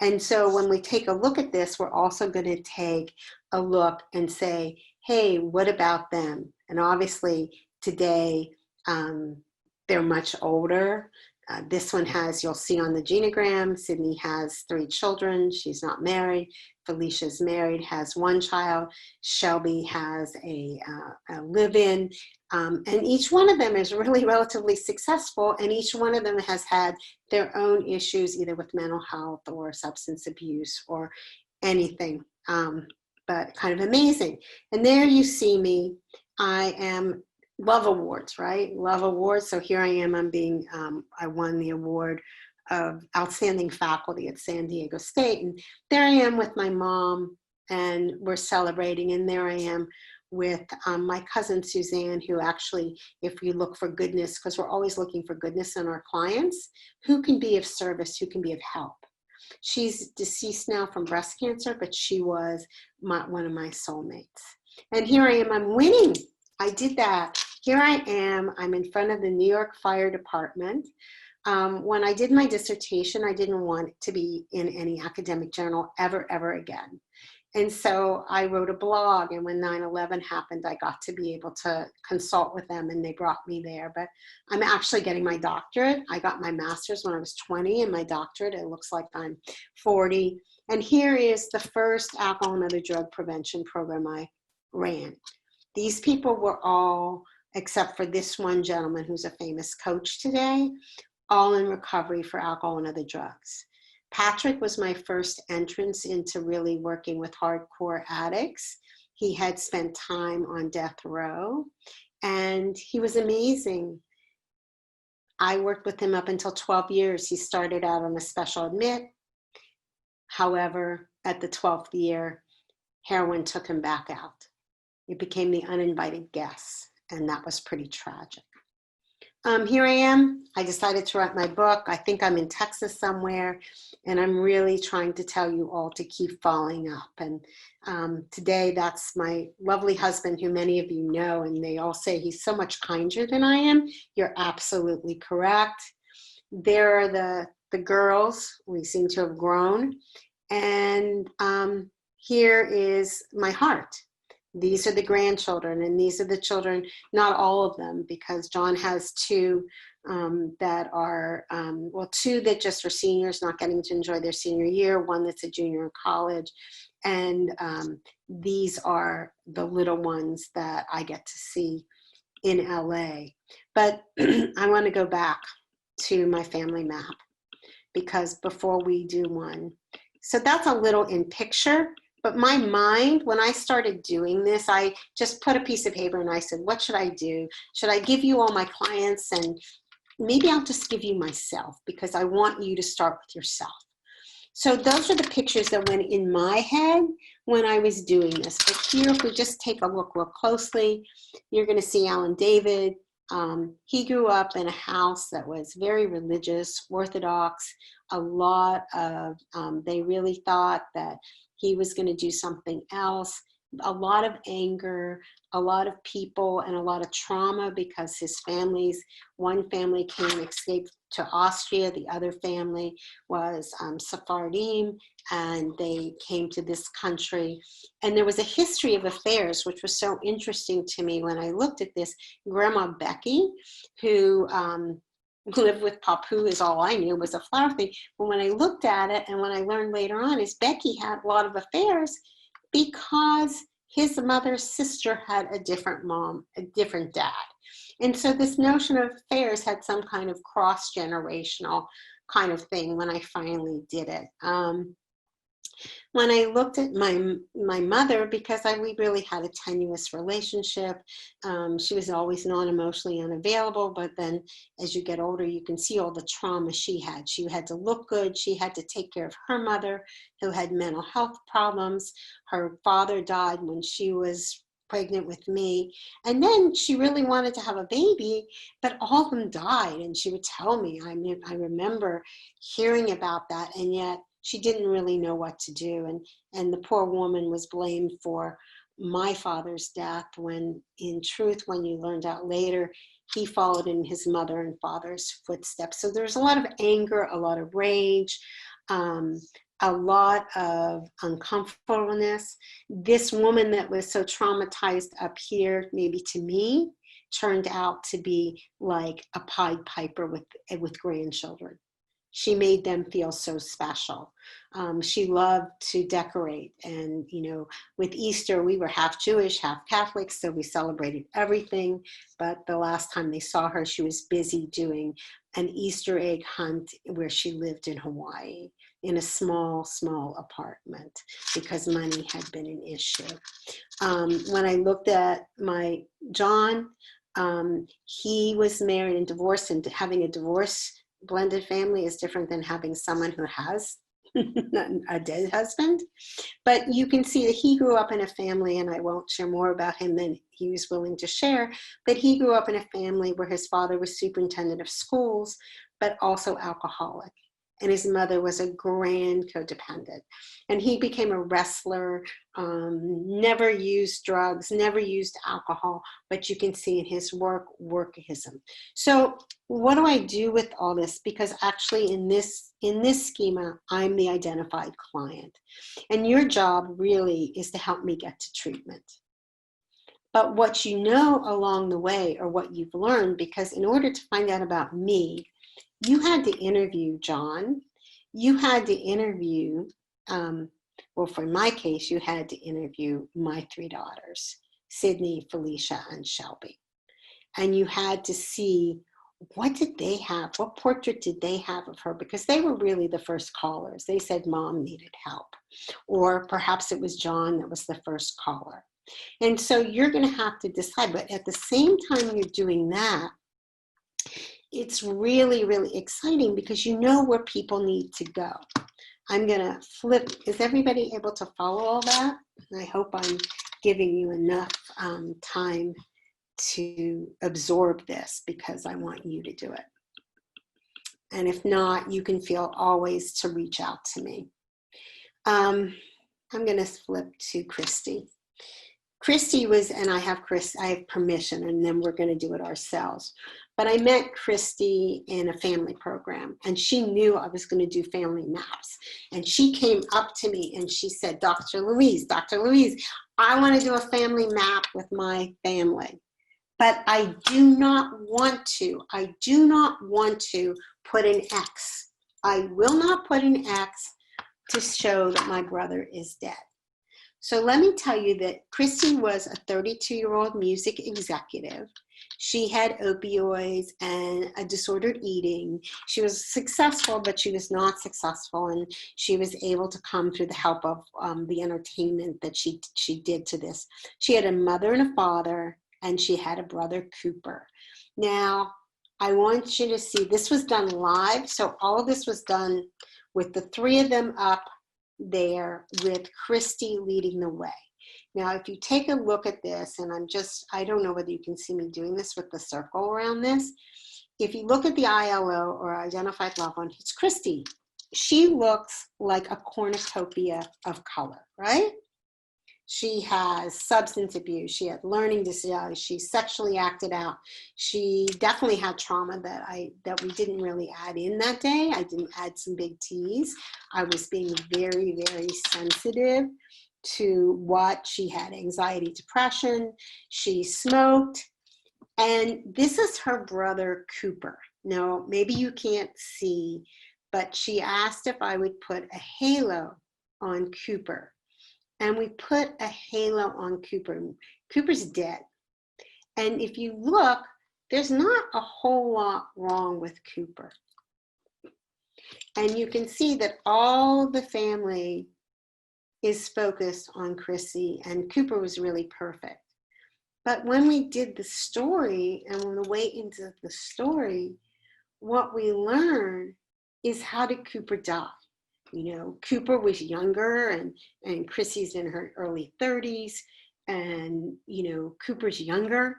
And so when we take a look at this, we're also going to take a look and say, hey, what about them? And obviously today, they're much older. This one has, you'll see on the Geneogram, Sydney has 3 children. She's not married. Felicia's married, has 1 child. Shelby has a live-in. And each one of them is really relatively successful. And each one of them has had their own issues, either with mental health or substance abuse or anything. But kind of amazing. And there you see me. I am Love Awards, right? Love Awards. So here I am. I won the award of outstanding faculty at San Diego State. And there I am with my mom, and we're celebrating. And there I am with my cousin Suzanne, who actually, if you look for goodness, because we're always looking for goodness in our clients, who can be of service, who can be of help. She's deceased now from breast cancer, but she was one of my soulmates. And here I am, I'm winning. I did that. Here I am, I'm in front of the New York Fire Department. When I did my dissertation, I didn't want it to be in any academic journal ever again. And so I wrote a blog, and when 9/11 happened, I got to be able to consult with them, and they brought me there. But I'm actually getting my doctorate. I got my master's when I was 20, and my doctorate, it looks like I'm 40. And here is the first alcohol and other drug prevention program I ran. These people were all, except for this one gentleman who's a famous coach today, all in recovery for alcohol and other drugs. Patrick was my first entrance into really working with hardcore addicts. He had spent time on death row, and he was amazing. I worked with him up until 12 years. He started out on a special admit. However, at the 12th year, heroin took him back out. It became the uninvited guest, and that was pretty tragic. Here I am. I decided to write my book. I think I'm in Texas somewhere, and I'm really trying to tell you all to keep following up. And today, that's my lovely husband, who many of you know, and they all say he's so much kinder than I am. You're absolutely correct. There are the girls. We seem to have grown. And here is my heart. These are the grandchildren, and these are the children, not all of them, because John has 2 that are, 2 that just are seniors, not getting to enjoy their senior year, 1 that's a junior in college, and these are the little ones that I get to see in LA. But I want to go back to my family map, because before we do one, so that's a little in picture. But my mind, when I started doing this, I just put a piece of paper and I said, what should I do? Should I give you all my clients and maybe I'll just give you myself, because I want you to start with yourself. So those are the pictures that went in my head when I was doing this. But here, if we just take a look real closely, you're going to see Alan David. He grew up in a house that was very religious, Orthodox. A lot of, they really thought that he was going to do something else. A lot of anger, a lot of people, and a lot of trauma, because his families, one family escaped to Austria, the other family was Sephardim, and they came to this country. And there was a history of affairs, which was so interesting to me when I looked at this. Grandma Becky, who lived with Papu, is all I knew, was a flower thing. But when I looked at it, and when I learned later on, is Becky had a lot of affairs because his mother's sister had a different mom, a different dad. And so this notion of affairs had some kind of cross-generational kind of thing when I finally did it. When I looked at my mother, because we really had a tenuous relationship, she was always non-emotionally unavailable, but then as you get older, you can see all the trauma she had. She had to look good. She had to take care of her mother, who had mental health problems. Her father died when she was pregnant with me. And then she really wanted to have a baby, but all of them died. And she would tell me, I remember hearing about that, and yet she didn't really know what to do. And the poor woman was blamed for my father's death, when in truth, when you learned out later, he followed in his mother and father's footsteps. So there's a lot of anger, a lot of rage, a lot of uncomfortableness. This woman that was so traumatized up here, maybe to me, turned out to be like a Pied Piper with grandchildren. She made them feel so special. She loved to decorate. And, with Easter, we were half Jewish, half Catholic, so we celebrated everything. But the last time they saw her, she was busy doing an Easter egg hunt where she lived in Hawaii in a small, small apartment, because money had been an issue. When I looked at my John, he was married and divorced, and having a divorce blended family is different than having someone who has a dead husband. But you can see that he grew up in a family, and I won't share more about him than he was willing to share, but he grew up in a family where his father was superintendent of schools, but also alcoholic. And his mother was a grand codependent. And he became a wrestler, never used drugs, never used alcohol, but you can see in his workism. So what do I do with all this? Because actually in this schema, I'm the identified client. And your job really is to help me get to treatment. But what you know along the way, or what you've learned, because in order to find out about me, you had to interview John. You had to interview, well, for my case, you had to interview my three daughters, Sydney, Felicia, and Shelby. And you had to see, what did they have? What portrait did they have of her? Because they were really the first callers. They said mom needed help. Or perhaps it was John that was the first caller. And so you're going to have to decide. But at the same time you're doing that, it's really, really exciting, because you know where people need to go. I'm going to flip. Is everybody able to follow all that? I hope I'm giving you enough time to absorb this, because I want you to do it. And if not, you can feel always to reach out to me. I'm going to flip to Christy. Christy was, and I have permission, and then we're going to do it ourselves. But I met Christy in a family program, and she knew I was going to do family maps. And she came up to me and she said, Dr. Louise, I want to do a family map with my family. But I do not want to put an X. I will not put an X to show that my brother is dead. So let me tell you that Christy was a 32-year-old music executive. She had opioids and a disordered eating. She was successful, but she was not successful, and she was able to come through the help of the entertainment that she did to this. She had a mother and a father, and she had a brother, Cooper. Now, I want you to see, this was done live. So all of this was done with the three of them up there with Christy leading the way. Now, if you take a look at this, and I don't know whether you can see me doing this with the circle around this. If you look at the ILO or identified loved one, it's Christy. She looks like a cornucopia of color, right? She has substance abuse. She had learning disabilities. She sexually acted out. She definitely had trauma that we didn't really add in that day. I didn't add some big T's. I was being very, very sensitive to what she had: anxiety, depression. She smoked. And this is her brother, Cooper. Now, maybe you can't see, but she asked if I would put a halo on Cooper. And we put a halo on Cooper. Cooper's dead. And if you look, there's not a whole lot wrong with Cooper. And you can see that all the family is focused on Chrissy, and Cooper was really perfect. But when we did the story and on the way into the story, what we learned is, how did Cooper die? You know, Cooper was younger, and Chrissy's in her early 30s, and, you know, Cooper's younger.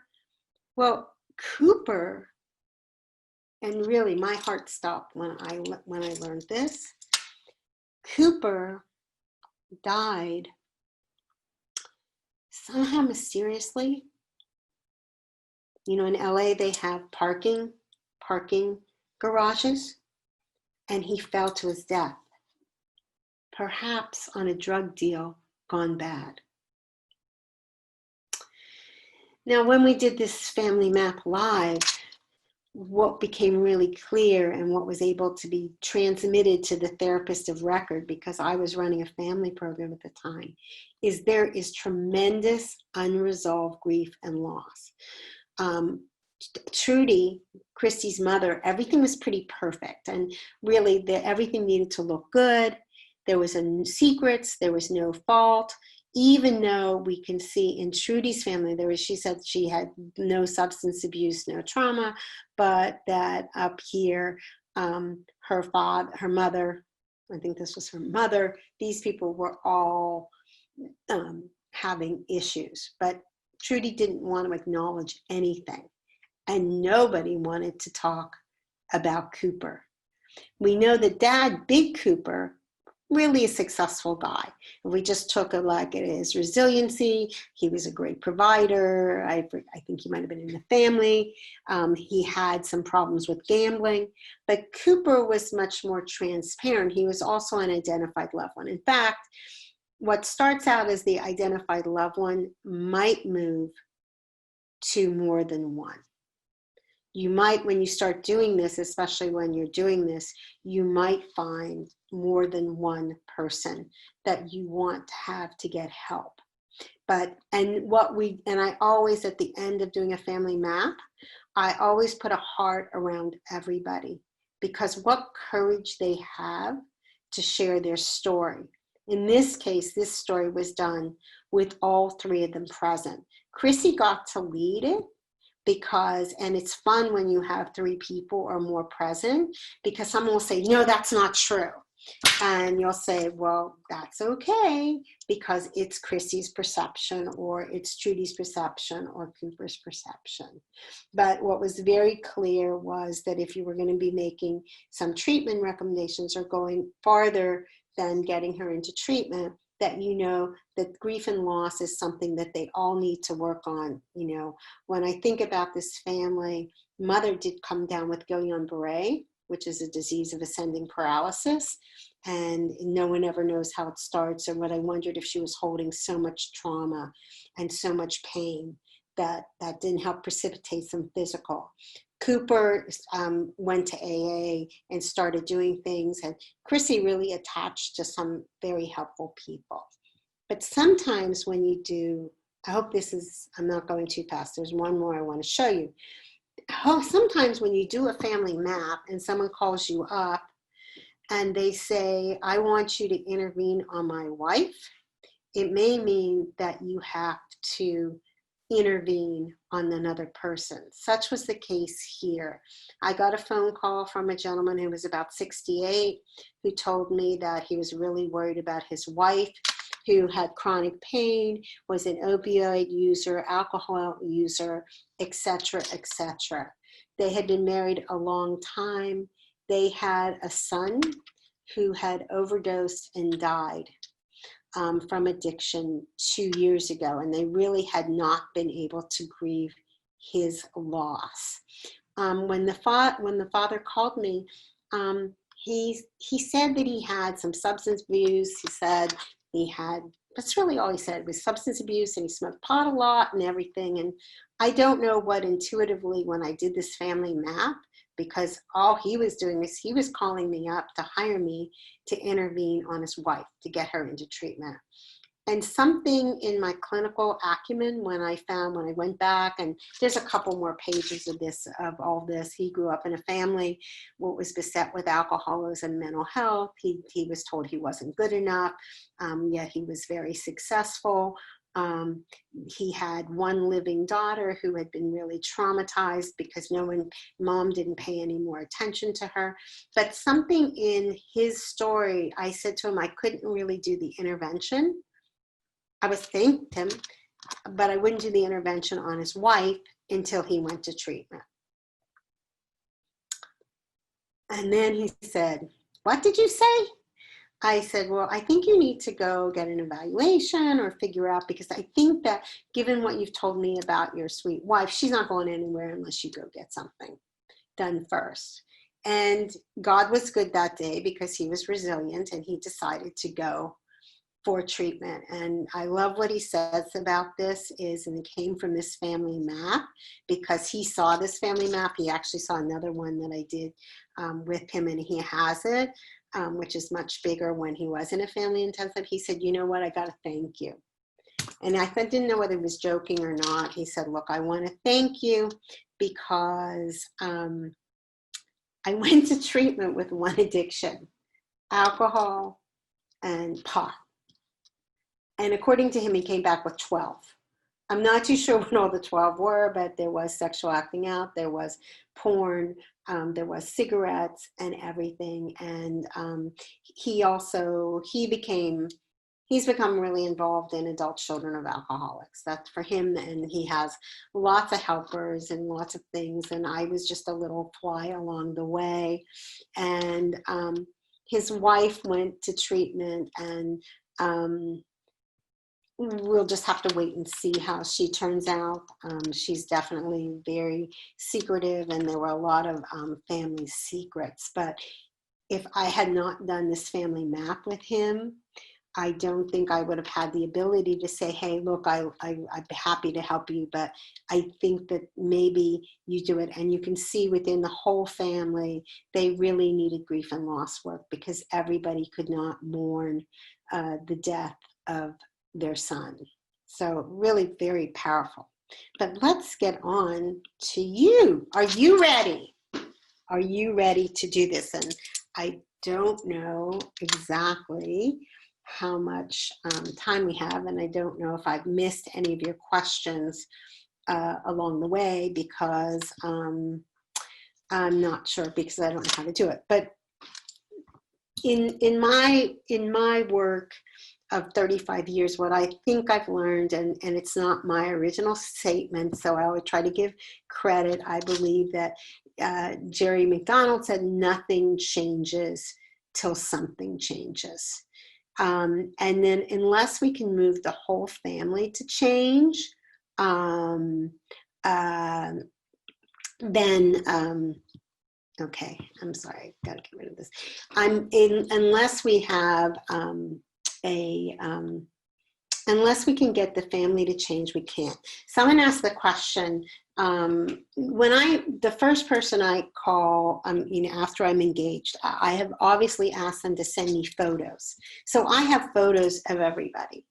Well, Cooper, and really my heart stopped when I learned this, Cooper died somehow mysteriously. You know, in LA, they have parking garages, and he fell to his death, perhaps on a drug deal gone bad. Now, when we did this family map live, what became really clear and what was able to be transmitted to the therapist of record, because I was running a family program at the time, is there is tremendous unresolved grief and loss. Trudy, Christy's mother, everything was pretty perfect, and really everything needed to look good. There was no secrets, there was no fault, even though we can see in Trudy's family, she said she had no substance abuse, no trauma, but that up here, her mother, I think this was her mother, these people were all having issues. But Trudy didn't want to acknowledge anything, and nobody wanted to talk about Cooper. We know that Dad, Big Cooper, really a successful guy. If we just took a look at his resiliency, he was a great provider. I think he might have been in the family. He had some problems with gambling, but Cooper was much more transparent. He was also an identified loved one. In fact, what starts out as the identified loved one might move to more than one. You might, when you start doing this, especially when you're doing this, you might find more than one person that you want to have to get help. And I always, at the end of doing a family map, I always put a heart around everybody, because what courage they have to share their story. In this case, this story was done with all three of them present. Chrissy got to lead it, and it's fun when you have three people or more present, because someone will say, no, that's not true. And you'll say, well, that's okay, because it's Chrissy's perception, or it's Trudy's perception, or Cooper's perception. But what was very clear was that if you were going to be making some treatment recommendations or going farther than getting her into treatment, that you know that grief and loss is something that they all need to work on. You know, when I think about this family, mother did come down with Guillain-Barré, which is a disease of ascending paralysis, and no one ever knows how it starts. And what I wondered, if she was holding so much trauma and so much pain that didn't help precipitate some physical. Cooper went to AA and started doing things, and Chrissy really attached to some very helpful people. But sometimes when you do, I hope I'm not going too fast, there's one more I want to show you. Sometimes when you do a family map and someone calls you up and they say, I want you to intervene on my wife, it may mean that you have to intervene on another person. Such was the case here. I got a phone call from a gentleman who was about 68, who told me that he was really worried about his wife, who had chronic pain, was an opioid user, alcohol user, etc., etc. They had been married a long time. They had a son who had overdosed and died from addiction 2 years ago, and they really had not been able to grieve his loss. When the father called me, he said that he had some substance abuse. He said he had, that's really all he said, was substance abuse, and he smoked pot a lot and everything. And I don't know what intuitively, when I did this family map, because all he was doing is he was calling me up to hire me to intervene on his wife to get her into treatment. And something in my clinical acumen, when I went back, and there's a couple more pages of this, of all this. He grew up in a family what was beset with alcoholism and mental health. He was told he wasn't good enough, yet he was very successful. He had one living daughter who had been really traumatized because mom didn't pay any more attention to her. But something in his story, I said to him, I couldn't really do the intervention. I was thanked him, but I wouldn't do the intervention on his wife until he went to treatment. And then he said, "What did you say?" I said, "Well, I think you need to go get an evaluation or figure out, because I think that given what you've told me about your sweet wife, she's not going anywhere unless you go get something done first." And God was good that day because he was resilient, and he decided to go for treatment. And I love what he says about this is, and it came from this family map, because he saw this family map. He actually saw another one that I did with him, and he has it, which is much bigger when he was in a family intensive. He said, "You know what, I got to thank you." And I didn't know whether he was joking or not. He said, "Look, I want to thank you because I went to treatment with one addiction, alcohol and pot. And according to him, he came back with 12. I'm not too sure what all the 12 were, but there was sexual acting out, there was porn, there was cigarettes and everything. And he's become really involved in adult children of alcoholics. That's for him, and he has lots of helpers and lots of things. And I was just a little fly along the way. And his wife went to treatment, and we'll just have to wait and see how she turns out. She's definitely very secretive, and there were a lot of family secrets. But if I had not done this family map with him, I don't think I would have had the ability to say, "Hey, look, I'd be happy to help you, but I think that maybe you do it." And you can see within the whole family, they really needed grief and loss work, because everybody could not mourn the death of their son. So really very powerful. But let's get on to you. Are you ready? Are you ready to do this? And I don't know exactly how much time we have, and I don't know if I've missed any of your questions along the way, because I'm not sure, because I don't know how to do it. But in my work of 35 years, what I think I've learned, and it's not my original statement, so I would try to give credit. I believe that Jerry McDonald said, "Nothing changes till something changes." And then unless we can move the whole family to change, then okay, I'm sorry, I've got to get rid of this. Unless we have unless we can get the family to change, we can't. Someone asked the question, the first person I call, after I'm engaged, I have obviously asked them to send me photos. So I have photos of everybody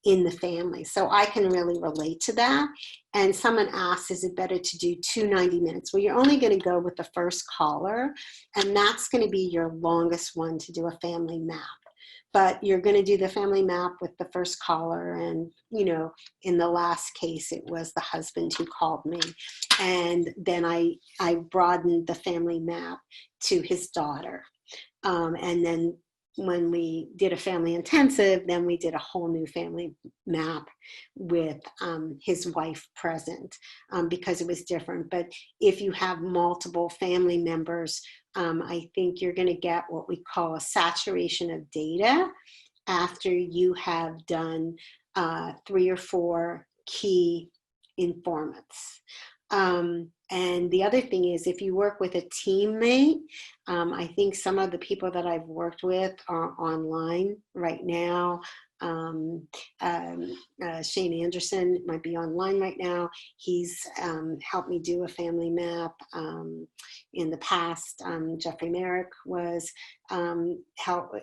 in the family, so I can really relate to that. And someone asked, is it better to do 2 90 minutes? Well, you're only going to go with the first caller, and that's going to be your longest one to do a family map. but you're going to do the family map with the first caller. And, you know, in the last case, it was the husband who called me. And then I broadened the family map to his daughter. And then when we did a family intensive, then we did a whole new family map with his wife present, because it was different. But if you have multiple family members, I think you're going to get what we call a saturation of data after you have done 3 or 4 key informants. And the other thing is, if you work with a teammate, I think some of the people that I've worked with are online right now. Shane Anderson might be online right now. He's helped me do a family map in the past. Jeffrey Merrick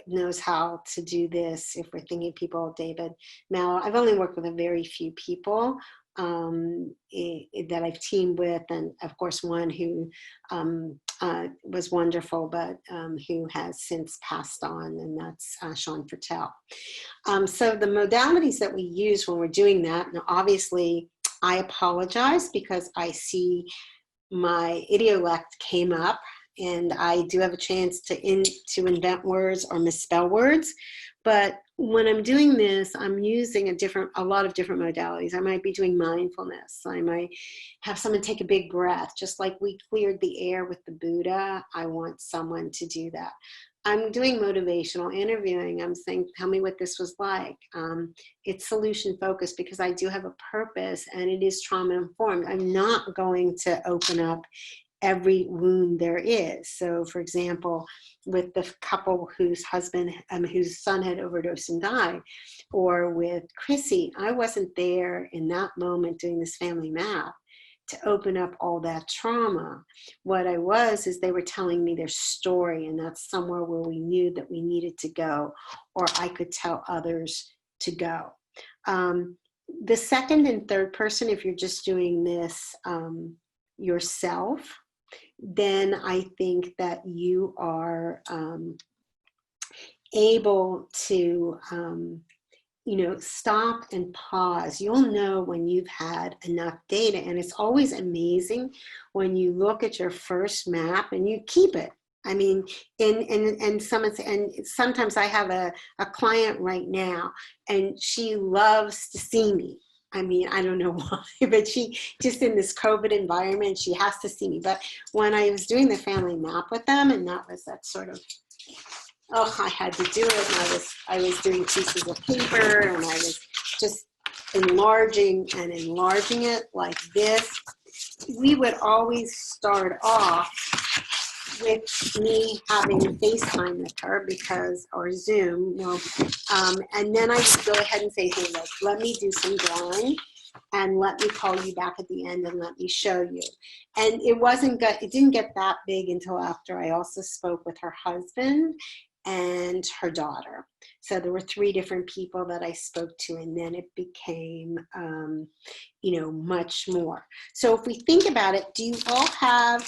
knows how to do this. If we're thinking people, David Mallow. I've only worked with a very few people that I've teamed with, and of course one who was wonderful, but who has since passed on, and that's Sean Fertel. So the modalities that we use when we're doing that, now obviously I apologize because I see my idiolect came up, and I do have a chance to invent words or misspell words. But when I'm doing this, I'm using a lot of different modalities. I might be doing mindfulness. I might have someone take a big breath, just like we cleared the air with the Buddha. I want someone to do that. I'm doing motivational interviewing. I'm saying, tell me what this was like. It's solution focused because I do have a purpose, and it is trauma informed. I'm not going to open up every wound there is. So for example, with the couple whose son had overdosed and died, or with Chrissy, I wasn't there in that moment doing this family map to open up all that trauma. What I was is they were telling me their story, and that's somewhere where we knew that we needed to go, or I could tell others to go. The second and third person, if you're just doing this yourself, then I think that you are able to, stop and pause. You'll know when you've had enough data. And it's always amazing when you look at your first map and you keep it. I mean, and sometimes I have a client right now, and she loves to see me. I mean, I don't know why, but she just in this COVID environment, she has to see me. But when I was doing the family map with them, and that sort of, I had to do it. And I was doing pieces of paper, and I was just enlarging it like this. We would always start off with me having FaceTime with her or Zoom, and then I would go ahead and say, hey, look, let me do some drawing, and let me call you back at the end and let me show you. And it didn't get that big until after I also spoke with her husband and her daughter. So there were 3 different people that I spoke to, and then it became, much more. So if we think about it, do you all have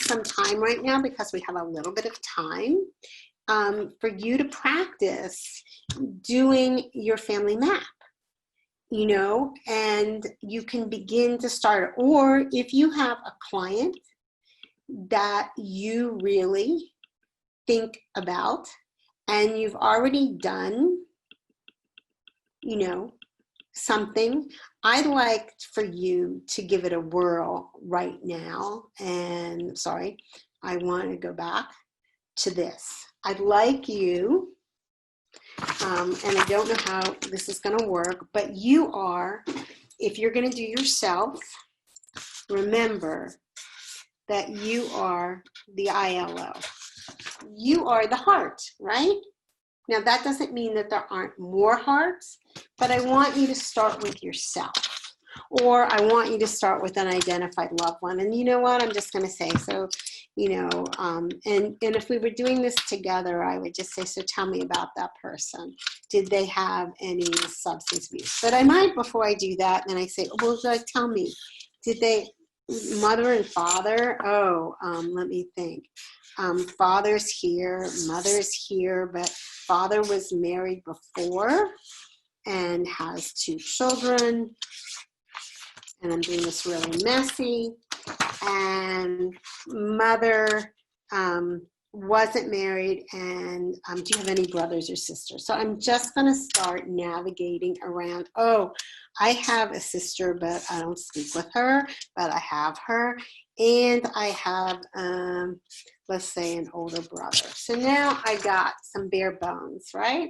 some time right now, because we have a little bit of time, for you to practice doing your family map, and you can begin to start. Or if you have a client that you really think about and you've already done, something, I'd like for you to give it a whirl right now. And sorry, I want to go back to this. I'd like you, and I don't know how this is going to work, but if you're going to do yourself, remember that you are the ILO. You are the heart, right? Now, that doesn't mean that there aren't more hearts, but I want you to start with yourself, or I want you to start with an identified loved one. And you know what? I'm just going to say, so, and if we were doing this together, I would just say, so tell me about that person. Did they have any substance abuse? But I might, before I do that, then I say, well, tell me, did they, mother and father? Let me think. Father's here, mother's here, but father was married before and has 2 children. And I'm doing this really messy. And mother wasn't married. And do you have any brothers or sisters? So I'm just going to start navigating around. Oh, I have a sister, but I don't speak with her, but I have her. And I have, let's say, an older brother. So now I got some bare bones, right?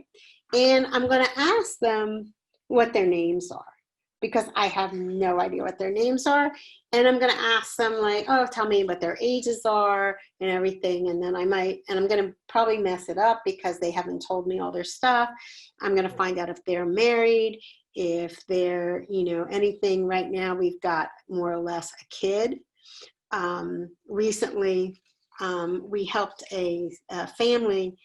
And I'm going to ask them what their names are, because I have no idea what their names are. And I'm going to ask them like, oh, tell me what their ages are and everything. And then I'm going to probably mess it up because they haven't told me all their stuff. I'm going to find out if they're married, if they're, anything. Right now we've got more or less a kid. Recently, we helped a family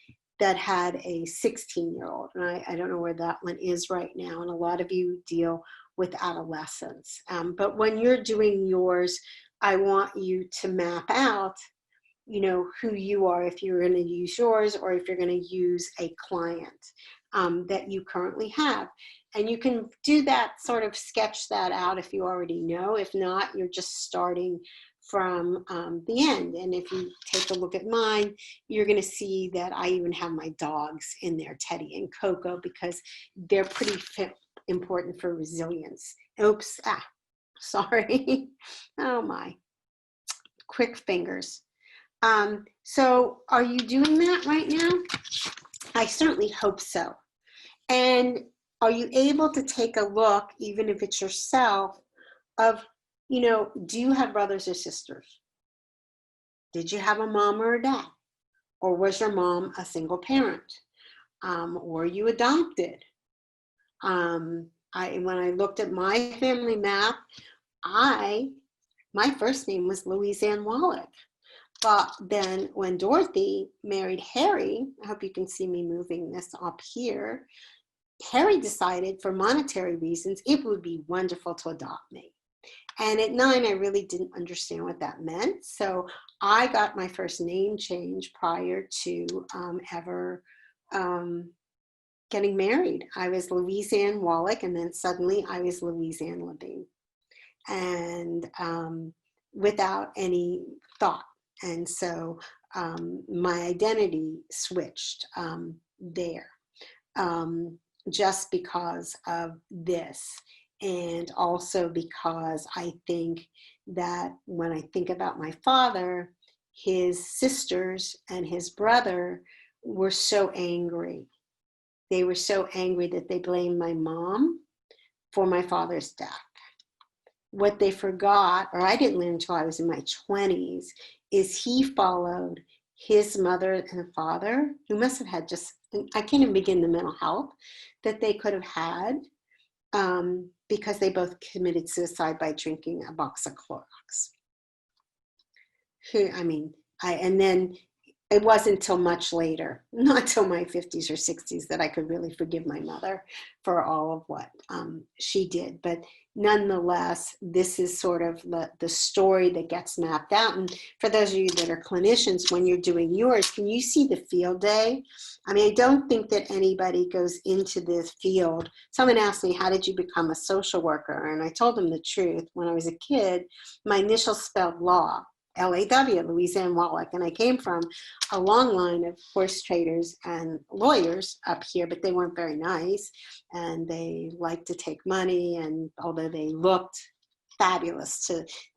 that had a 16-year-old. And I don't know where that one is right now. And a lot of you deal with adolescents. But when you're doing yours, I want you to map out, who you are, if you're going to use yours or if you're going to use a client that you currently have. And you can do that, sort of sketch that out if you already know. If not, you're just starting from the end. And if you take a look at mine, you're going to see that I even have my dogs in there, Teddy and Coco, because they're pretty important for resilience. Oops, sorry. Oh my, quick fingers. So are you doing that right now? I certainly hope so. And are you able to take a look, even if it's yourself, of, do you have brothers or sisters? Did you have a mom or a dad? Or was your mom a single parent? Were you adopted? When I looked at my family map, my first name was Louise Wallach. But then when Dorothy married Harry, I hope you can see me moving this up here, Harry decided for monetary reasons it would be wonderful to adopt me. And at 9, I really didn't understand what that meant. So I got my first name change prior to ever getting married. I was Louise Wallach, and then suddenly I was Louise Levine, and without any thought. And so my identity switched there, just because of this. And also because I think that when I think about my father, his sisters and his brother were so angry. They were so angry that they blamed my mom for my father's death. What they forgot, or I didn't learn until I was in my 20s, is he followed his mother and father, who must have had I can't even begin the mental health that they could have had, because they both committed suicide by drinking a box of Clorox. And then it wasn't until much later, not until my 50s or 60s, that I could really forgive my mother for all of what she did. But nonetheless, this is sort of the story that gets mapped out. And for those of you that are clinicians, when you're doing yours, can you see the field day? I don't think that anybody goes into this field. Someone asked me, how did you become a social worker? And I told them the truth. When I was a kid, my initials spelled law. LAW, Louise Wallach, and I came from a long line of horse traders and lawyers up here, but they weren't very nice, and they liked to take money, and although they looked fabulous,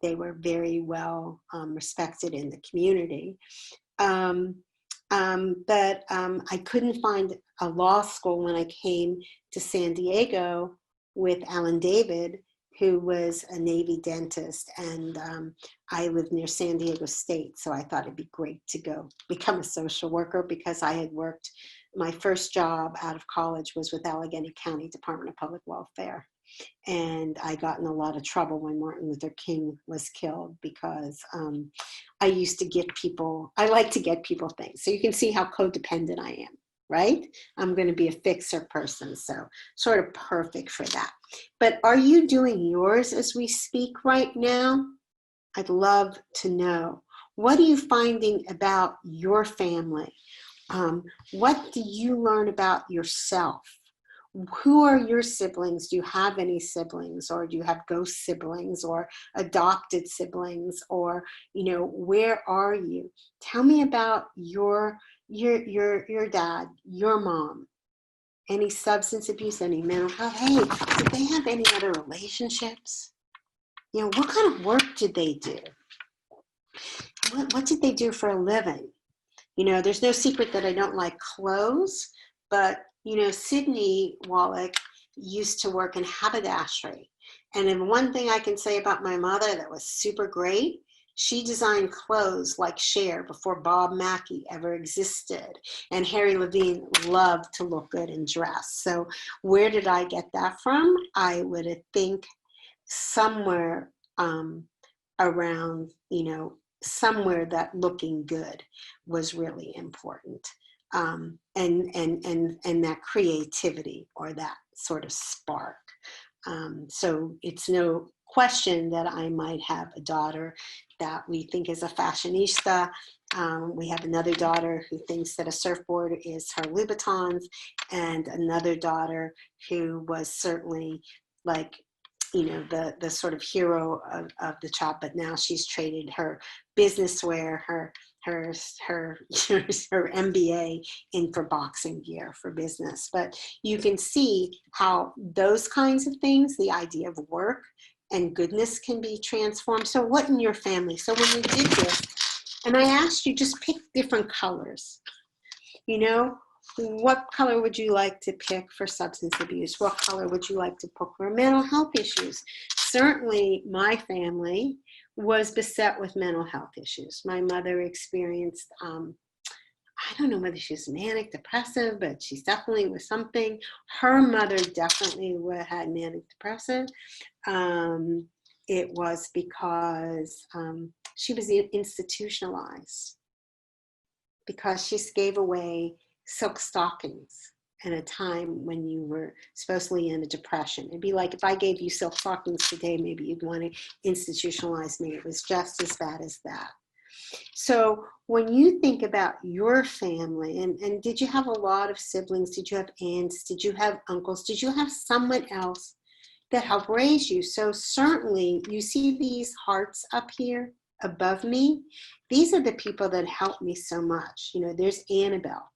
they were very well respected in the community. But I couldn't find a law school when I came to San Diego with Alan David, who was a Navy dentist, and I lived near San Diego State, so I thought it'd be great to go become a social worker, because I had worked, my first job out of college was with Allegheny County Department of Public Welfare, and I got in a lot of trouble when Martin Luther King was killed, because I used to get people, I like to get people things, so you can see how codependent I am. Right? I'm going to be a fixer person, so sort of perfect for that. But are you doing yours as we speak right now? I'd love to know. What are you finding about your family? What do you learn about yourself? Who are your siblings? Do you have any siblings, or do you have ghost siblings or adopted siblings, or, you know, where are you? Tell me about your dad, your mom. Any substance abuse, any mental health? Hey, did they have any other relationships? You know, what kind of work did they do? What did they do for a living? You know, there's no secret that I don't like clothes, but, you know, Sydney Wallach used to work in haberdashery. And then one thing I can say about my mother that was super great, she designed clothes like Cher before Bob Mackie ever existed. And Harry Levine loved to look good and dress. So where did I get that from? I would think somewhere around, you know, somewhere that looking good was really important. And that creativity or that sort of spark. So it's no question that I might have a daughter that we think is a fashionista. We have another daughter who thinks that a surfboard is her Louboutins, and another daughter who was certainly like, you know, the sort of hero of the shop, but now she's traded her business wear, her MBA in for boxing gear for business. But you can see how those kinds of things, the idea of work and goodness, can be transformed. So what in your family? So when you did this, and I asked you, just pick different colors, you know, what color would you like to pick for substance abuse? What color would you like to pick for mental health issues? Certainly my family was beset with mental health issues. My mother experienced, I don't know whether she was manic depressive, but she definitely was something. Her mother definitely had manic depressive. It was because she was institutionalized, because she gave away silk stockings at a time when you were supposedly in a depression. It'd be like if I gave you silk stockings today, maybe you'd want to institutionalize me. It was just as bad as that. So when you think about your family, and did you have a lot of siblings? Did you have aunts? Did you have uncles? Did you have someone else that helped raise you? So certainly you see these hearts up here above me. These are the people that helped me so much. You know, there's Annabelle.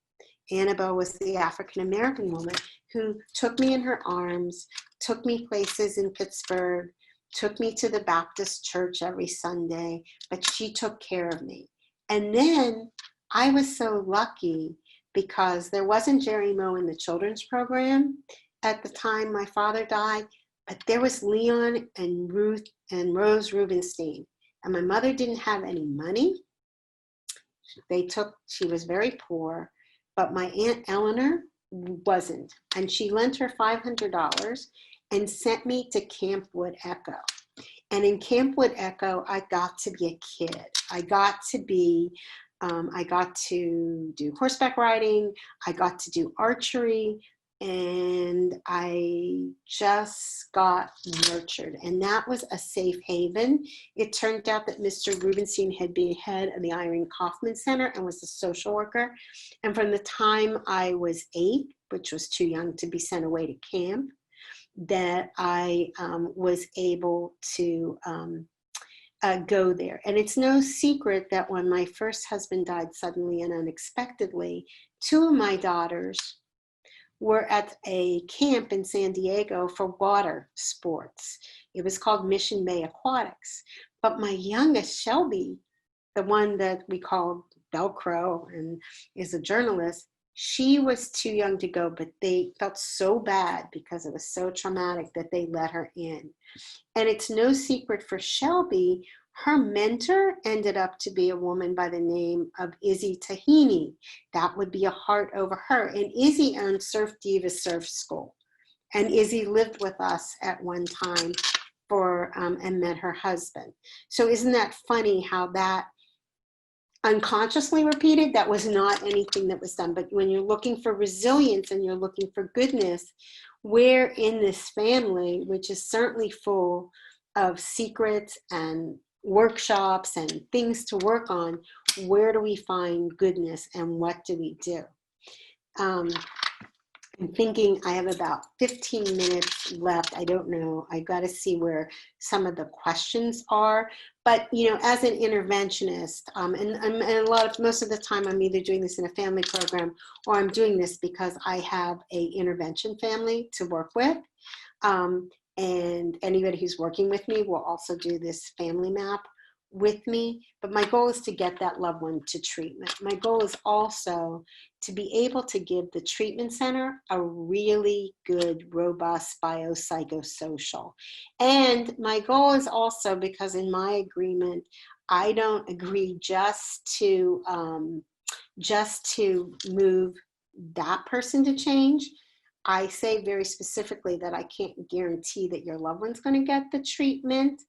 Annabelle was the African-American woman who took me in her arms, took me places in Pittsburgh, took me to the Baptist church every Sunday, but she took care of me. And then I was so lucky because there wasn't Jerry Moe in the children's program at the time my father died, but there was Leon and Ruth and Rose Rubenstein. And my mother didn't have any money. She was very poor, but my Aunt Eleanor wasn't. And she lent her $500 and sent me to Camp Wood Echo. And in Camp Wood Echo, I got to be a kid. I got to do horseback riding. I got to do archery. And I just got nurtured. And that was a safe haven. It turned out that Mr. Rubenstein had been head of the Irene Kaufman Center and was a social worker. And from the time I was 8, which was too young to be sent away to camp, that I was able to go there. And it's no secret that when my first husband died suddenly and unexpectedly, 2 of my daughters were at a camp in San Diego for water sports. It was called Mission Bay Aquatics. But my youngest, Shelby, the one that we called Velcro and is a journalist, she was too young to go, but they felt so bad because it was so traumatic that they let her in. And it's no secret for Shelby, her mentor ended up to be a woman by the name of Izzy Tahini. That would be a heart over her. And Izzy owned Surf Diva Surf School. And Izzy lived with us at one time and met her husband. So isn't that funny how that unconsciously repeated? That was not anything that was done. But when you're looking for resilience and you're looking for goodness, where in this family, which is certainly full of secrets and workshops and things to work on, where do we find goodness and what do we do? I'm thinking I have about 15 minutes left. I don't know. I got to see where some of the questions are. But, you know, as an interventionist, and most of the time I'm either doing this in a family program or I'm doing this because I have a intervention family to work with. And anybody who's working with me will also do this family map with me. But my goal is to get that loved one to treatment. My goal is also to be able to give the treatment center a really good, robust biopsychosocial. And my goal is also, because in my agreement, I don't agree just to move that person to change. I say very specifically that I can't guarantee that your loved one's going to get the treatment.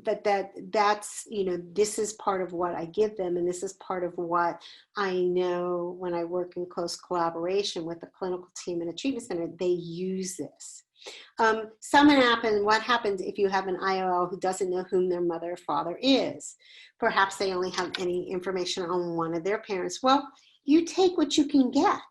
But that's, you know, this is part of what I give them, and this is part of what I know when I work in close collaboration with the clinical team in a treatment center, they use this. What happens if you have an IOL who doesn't know whom their mother or father is? Perhaps they only have any information on one of their parents. Well, you take what you can get.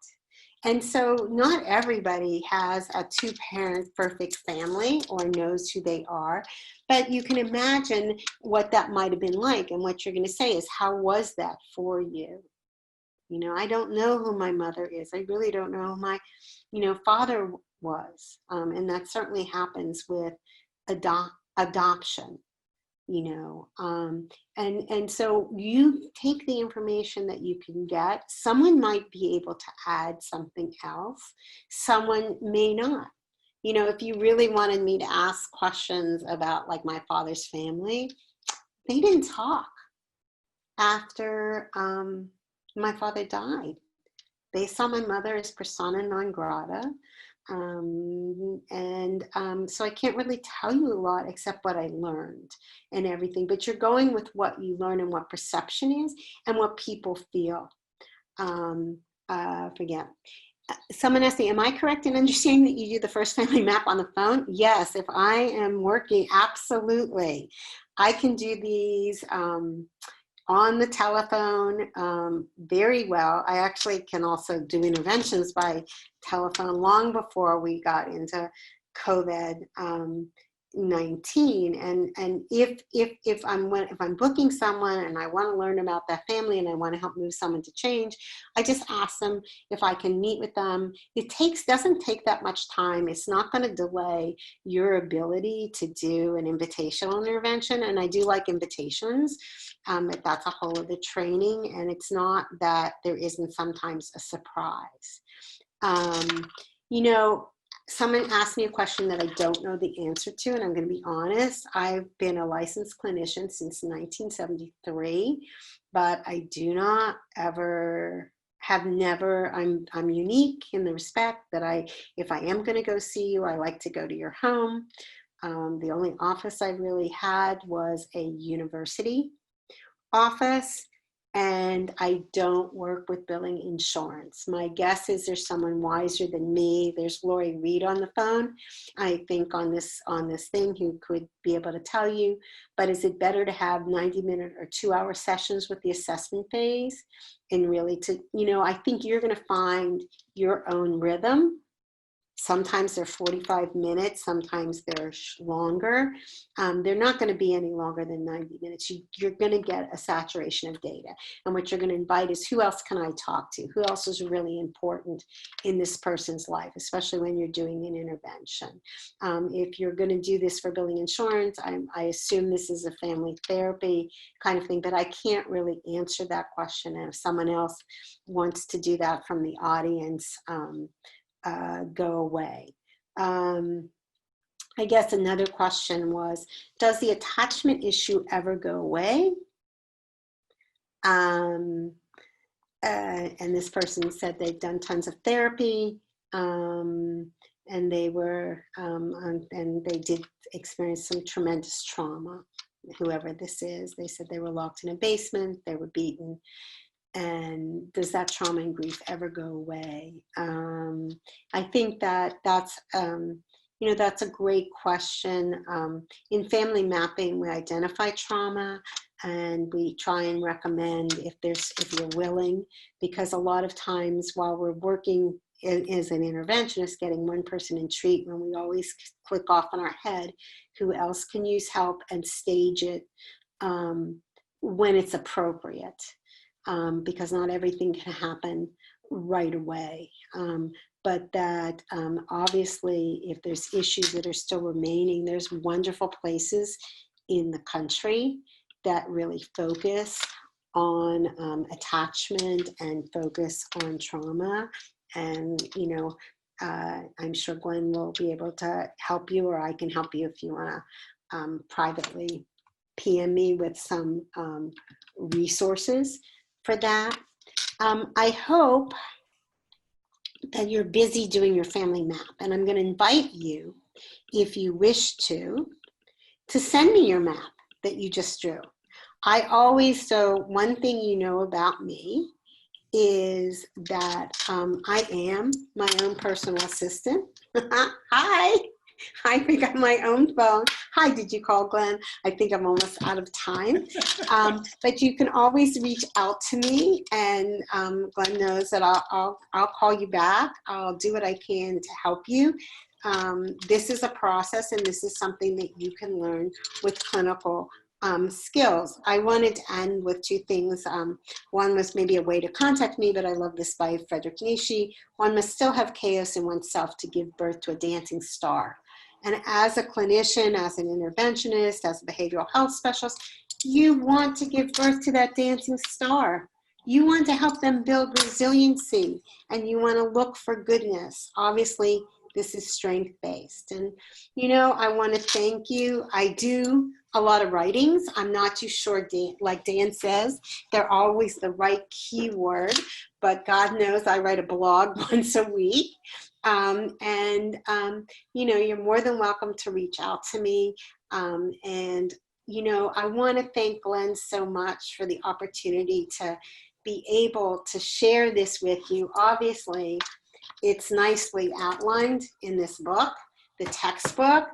And so not everybody has a two-parent perfect family or knows who they are, but you can imagine what that might have been like. And what you're going to say is, how was that for you? You know, I don't know who my mother is. I really don't know who my, father was. And that certainly happens with adoption. And so you take the information that you can get. Someone might be able to add something else. Someone may not. You know, if you really wanted me to ask questions about like my father's family, they didn't talk after my father died. They saw my mother as persona non grata. So I can't really tell you a lot except what I learned and everything, but you're going with what you learn and what perception is and what people feel. Forget. Someone asked me, am I correct in understanding that you do the first family map on the phone? Yes, if I am working, absolutely. I can do these on the telephone very well. I actually can also do interventions by telephone long before we got into COVID-19. And if I'm booking someone and I want to learn about that family and I want to help move someone to change, I just ask them if I can meet with them. It doesn't take that much time. It's not going to delay your ability to do an invitational intervention. And I do like invitations. That's a whole other training, and it's not that there isn't sometimes a surprise. Someone asked me a question that I don't know the answer to, and I'm going to be honest. I've been a licensed clinician since 1973, but I do not ever have never, I'm unique in the respect that if I am going to go see you, I like to go to your home. The only office I really had was a university office, and I don't work with billing insurance. My guess is there's someone wiser than me. There's Lori Reed on the phone, I think, on this thing, who could be able to tell you. But is it better to have 90-minute or 2-hour sessions with the assessment phase? And really I think you're going to find your own rhythm. Sometimes they're 45 minutes, sometimes they're longer. They're not going to be any longer than 90 minutes. You're going to get a saturation of data. And what you're going to invite is, who else can I talk to? Who else is really important in this person's life, especially when you're doing an intervention? If you're going to do this for billing insurance, I assume this is a family therapy kind of thing, but I can't really answer that question. And if someone else wants to do that from the audience, go away. I guess another question was, does the attachment issue ever go away? And this person said they've done tons of therapy, and they were, and they did experience some tremendous trauma. Whoever this is, they said they were locked in a basement, they were beaten. And does that trauma and grief ever go away? I think that's You know, that's a great question. In family mapping, we identify trauma and we try and recommend if you're willing, because a lot of times while we're working as an interventionist, getting one person in treatment, we always click off in our head who else can use help and stage it when it's appropriate, because not everything can happen right away. But that obviously if there's issues that are still remaining, there's wonderful places in the country that really focus on attachment and focus on trauma. And, you know, I'm sure Glenn will be able to help you, or I can help you if you want to privately PM me with some resources for that. I hope that you're busy doing your family map, and I'm going to invite you, if you wish to send me your map that you just drew. I always, so one thing you know about me is that I am my own personal assistant. Hi, I pick up my own phone. Hi, did you call Glenn? I think I'm almost out of time. But you can always reach out to me, and Glenn knows that I'll call you back. I'll do what I can to help you. This is a process, and this is something that you can learn with clinical skills. I wanted to end with two things. One was maybe a way to contact me, but I love this by Friedrich Nietzsche. One must still have chaos in oneself to give birth to a dancing star. And as a clinician, as an interventionist, as a behavioral health specialist, you want to give birth to that dancing star. You want to help them build resiliency, and you want to look for goodness. Obviously, this is strength-based. And, you know, I want to thank you. I do a lot of writings. I'm not too sure, like Dan says, they're always the right keyword, but God knows I write a blog once a week. You know, you're more than welcome to reach out to me. You know, I want to thank Glenn so much for the opportunity to be able to share this with you. Obviously, it's nicely outlined in this book, the textbook.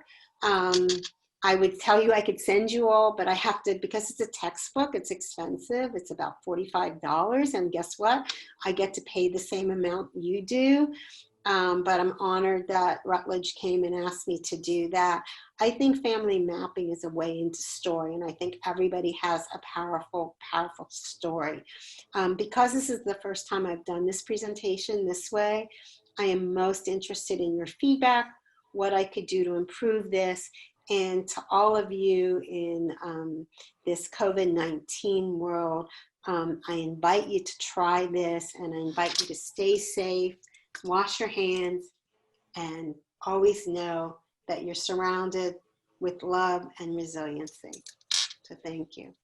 I would tell you I could send you all, but I have to, because it's a textbook, it's expensive. It's about $45. And guess what? I get to pay the same amount you do. But I'm honored that Rutledge came and asked me to do that. I think family mapping is a way into story, and I think everybody has a powerful, powerful story. Because this is the first time I've done this presentation this way, I am most interested in your feedback, what I could do to improve this, and to all of you in this COVID-19 world, I invite you to try this, and I invite you to stay safe, wash your hands, and always know that you're surrounded with love and resiliency. So thank you.